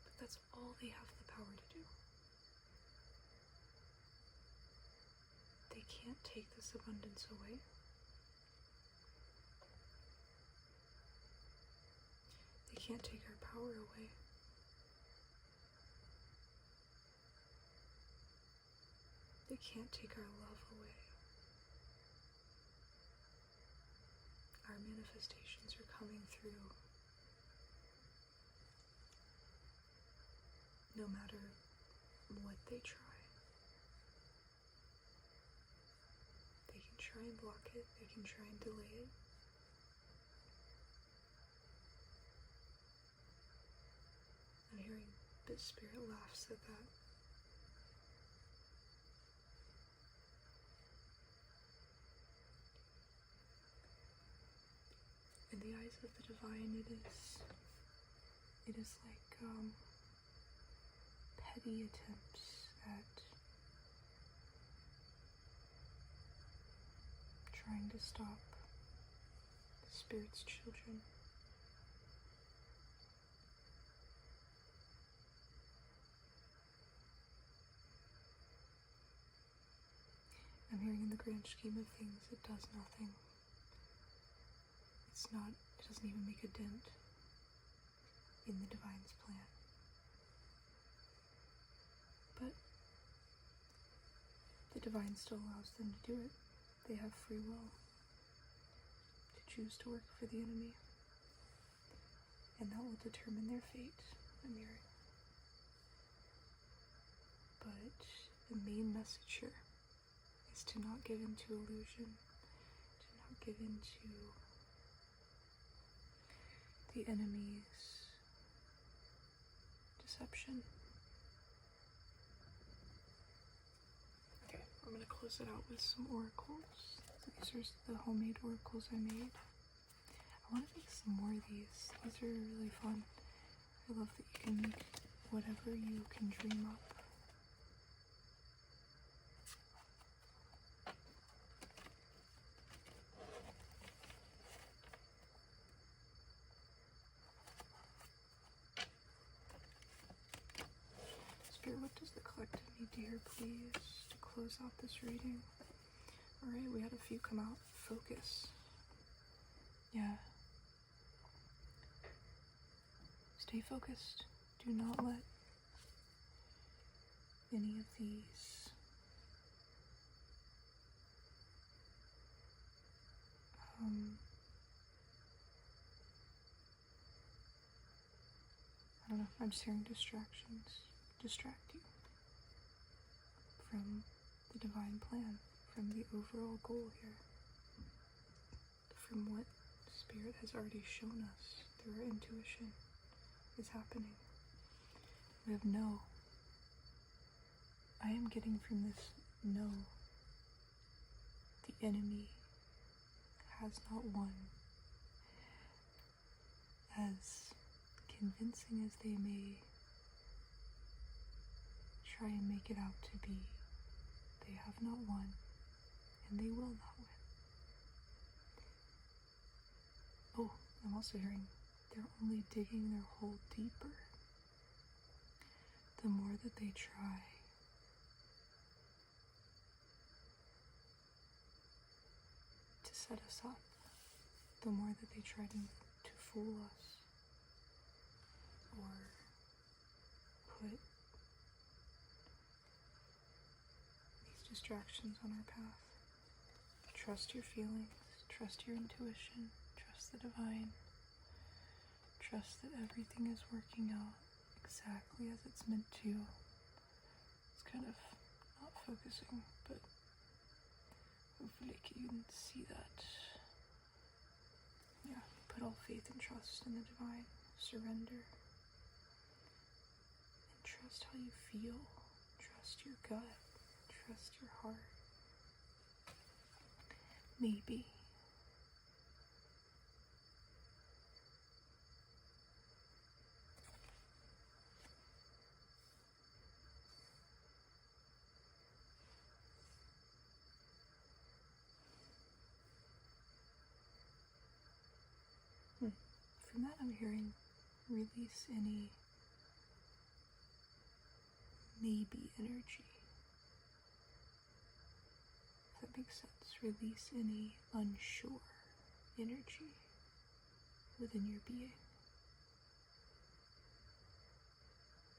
But that's all they have the power to do. They can't take this abundance away. They can't take our power away. They can't take our love away. Our manifestations are coming through no matter what they try. They can try and block it, they can try and delay it. I'm hearing that Spirit laughs at that. In the eyes of the divine, it is like petty attempts at trying to stop the Spirit's children. I'm hearing in the grand scheme of things, it does nothing. It doesn't even make a dent in the divine's plan. But the divine still allows them to do it. They have free will to choose to work for the enemy. And that will determine their fate, I'm hearing. But the main message here is to not give in to illusion, to not give in to the enemy's deception. Okay, I'm going to close it out with some oracles. These are the homemade oracles I made. I want to make some more of these. These are really fun. I love that you can make whatever you can dream up. Spirit, what does the collective need to hear, please, to close out this reading? Alright, we had a few come out. Focus. Yeah. Stay focused. Do not let any of these I don't know, I'm just hearing distractions distract you from the divine plan, from the overall goal here, from what Spirit has already shown us through our intuition is happening. We have no. I am getting from this no. The enemy has not won. As convincing as they may try and make it out to be, they have not won, and they will not win. Oh, I'm also hearing they're only digging their hole deeper the more that they try to set us up, the more that they try to fool us or put these distractions on our path. Trust your feelings, trust your intuition, trust the divine, trust that everything is working out exactly as it's meant to. It's kind of not focusing, but hopefully you can see that. Yeah, put all faith and trust in the divine. Surrender. And trust how you feel. Trust your gut. Trust your heart. Maybe. from that, I'm hearing release any maybe energy. If that makes sense. Release any unsure energy within your being.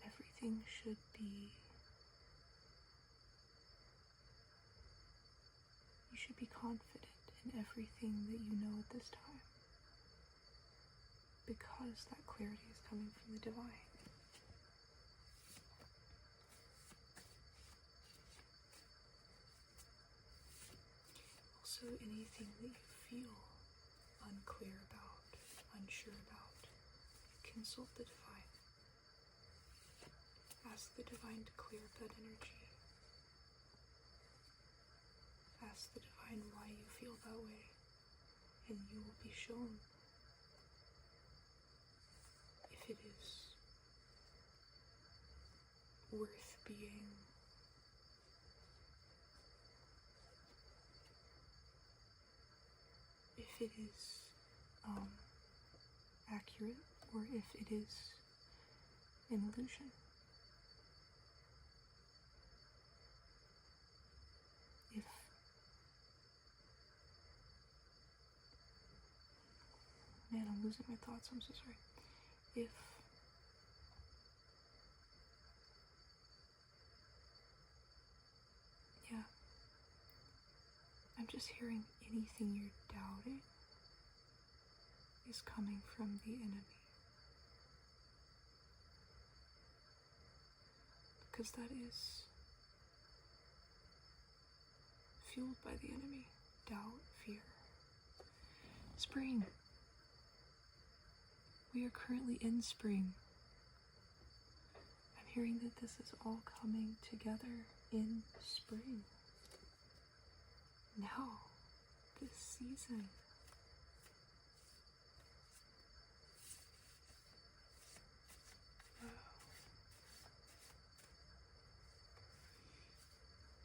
Everything should be, you should be confident in everything that you know at this time, because that clarity is coming from the divine. Also, anything that you feel unclear about, unsure about, consult the divine. Ask the divine to clear up that energy. Ask the divine why you feel that way, and you will be shown if it is worth being if it is accurate, or if it is an illusion. If man, I'm losing my thoughts, I'm so sorry. If yeah, I'm just hearing anything you're doubting is coming from the enemy. Because that is fueled by the enemy. Doubt, fear. Spring. We are currently in spring. I'm hearing that this is all coming together in spring. Now, this season.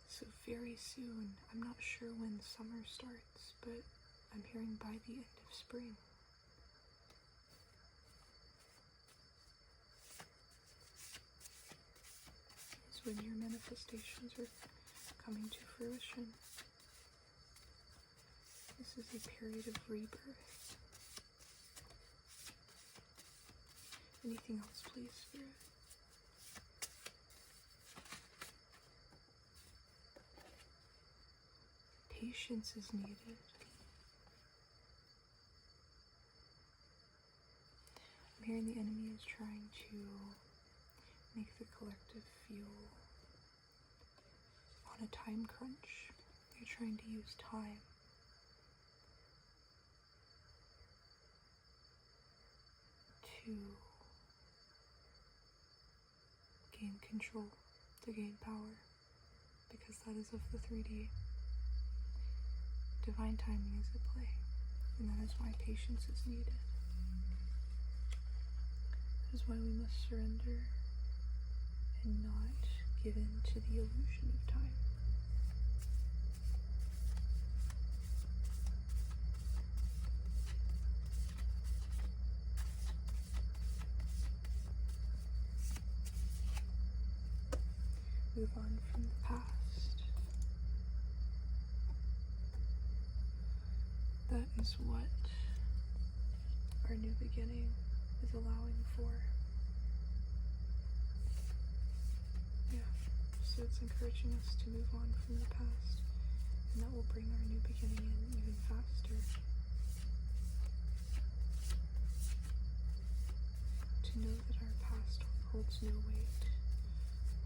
So very soon, I'm not sure when summer starts, but I'm hearing by the end of spring. Is when your manifestations are coming to fruition. This is a period of rebirth. Anything else, please, Spirit? Patience is needed. I'm hearing the enemy is trying to make the collective feel on a time crunch. They're trying to use time to gain control, to gain power, because that is of the 3D. Divine timing is at play, and that is why patience is needed. That is why we must surrender and not give in to the illusion of time. Move on from the past. That is what our new beginning is allowing for. Yeah, so it's encouraging us to move on from the past, and that will bring our new beginning in even faster. To know that our past holds no weight,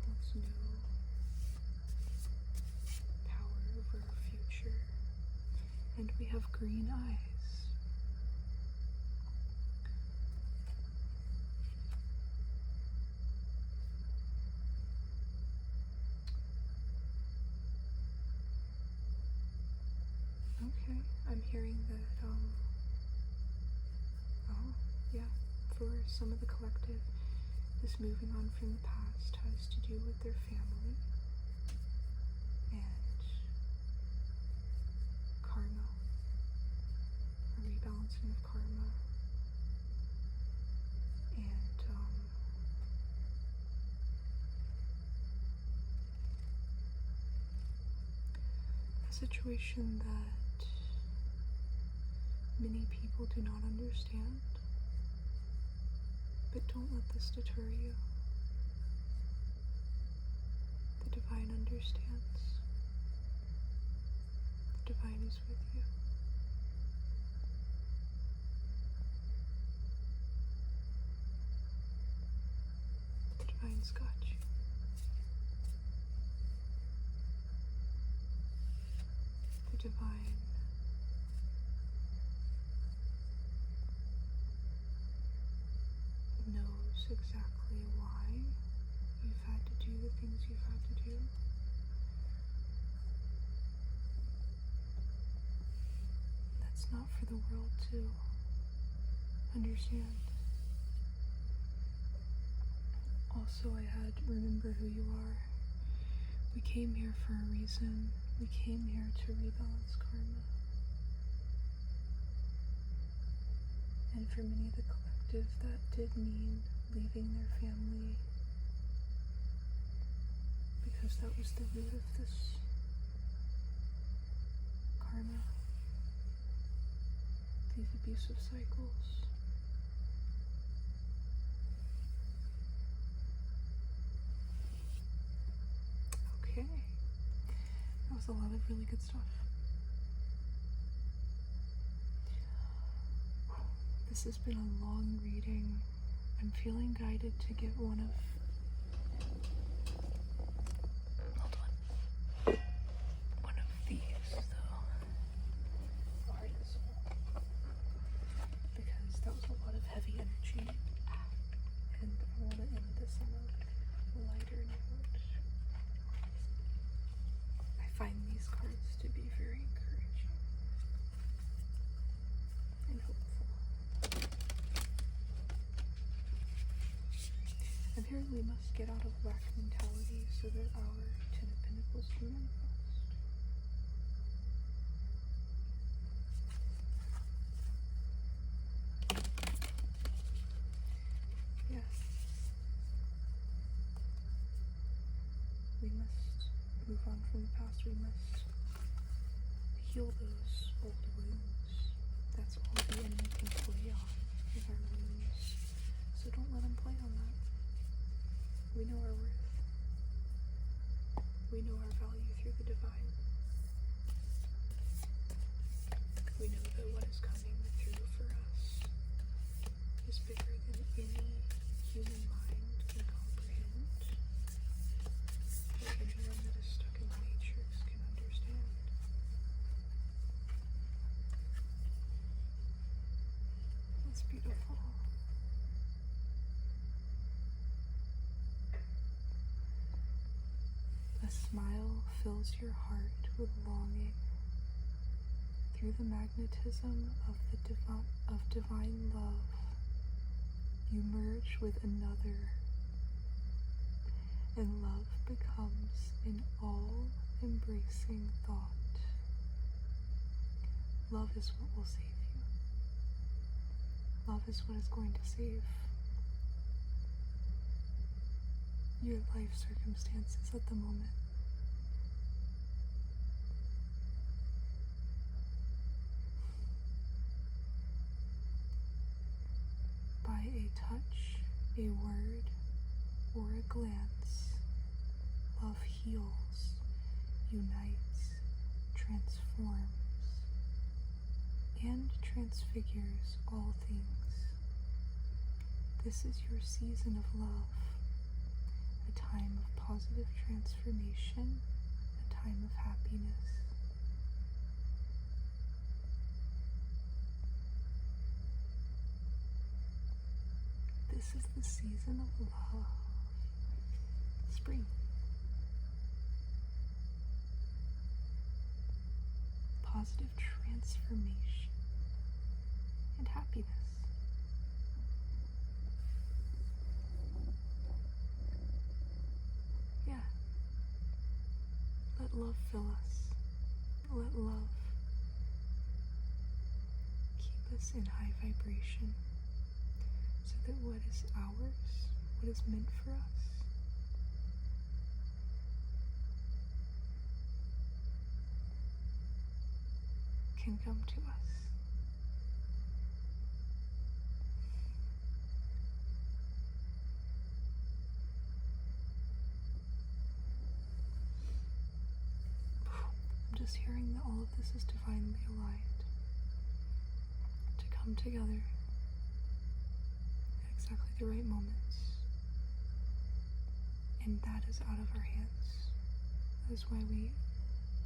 holds no power over our future. And we have green eyes. Okay, I'm hearing that, oh, yeah, for some of the collective, this moving on from the past has to do with their family and karma, a rebalancing of karma, a situation that many people do not understand, but don't let this deter you. The divine understands. The divine is with you. The divine's got you. The divine knows exactly why you've had to do the things you've had to do. That's not for the world to understand. Also, I had remember who you are. We came here for a reason. We came here to rebalance karma. And for many of the collective, that did mean leaving their family, because that was the root of this karma, these abusive cycles. Okay, that was a lot of really good stuff. This has been a long reading. I'm feeling guided to get one of these, though. The hardest one. Because that was a lot of heavy energy. And I want to end this on a lighter note. I find these cards to be very encouraging and hopeful. And here we must get out of whack mentality so that our Ten of Pentacles can manifest. Yes. We must move on from the past. We must heal those old wounds. That's all the enemy can play on, is our wounds. So don't let him play on that. We know our worth. We know our value through the divine. We know that what is coming through for us is bigger than any human mind can comprehend, or anyone that is stuck in the matrix can understand. It's beautiful. A smile fills your heart with longing. Through the magnetism of divine love, you merge with another, and love becomes an all-embracing thought. Love is what will save you. Love is what is going to save your life circumstances at the moment. By a touch, a word, or a glance, love heals, unites, transforms, and transfigures all things. This is your season of love. A time of positive transformation, a time of happiness. This is the season of love. Spring. Positive transformation and happiness. Yeah. Let love fill us. Let love keep us in high vibration so that what is ours, what is meant for us, can come to us. I'm just hearing that all of this is divinely aligned to come together at exactly the right moments. And that is out of our hands. That is why we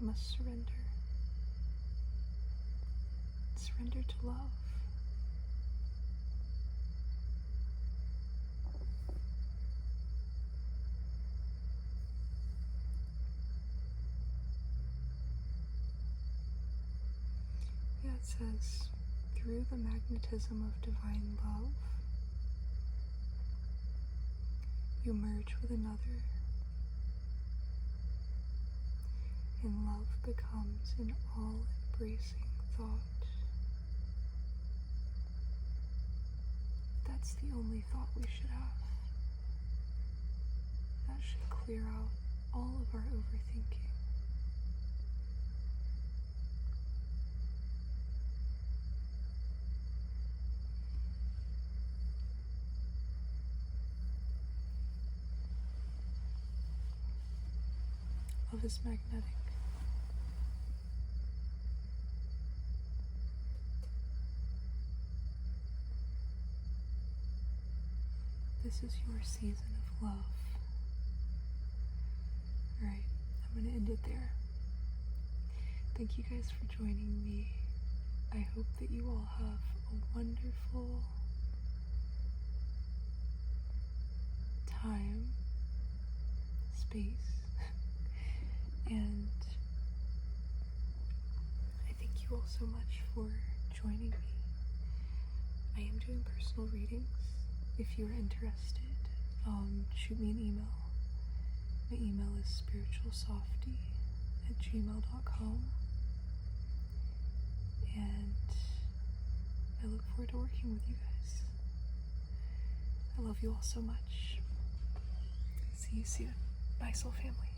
must surrender. Surrender to love. Yeah, it says, through the magnetism of divine love, you merge with another, and love becomes an all-embracing thought. That's the only thought we should have. That should clear out all of our overthinking. Love is magnetic. This is your season of love. Alright, I'm going to end it there. Thank you guys for joining me. I hope that you all have a wonderful time, space, and I thank you all so much for joining me. I am doing personal readings. If you're interested, shoot me an email. My email is 𝐵spiritualsofty@gmail.com, and I look forward to working with you guys. I love you all so much. See you soon. Bye, Soul Family.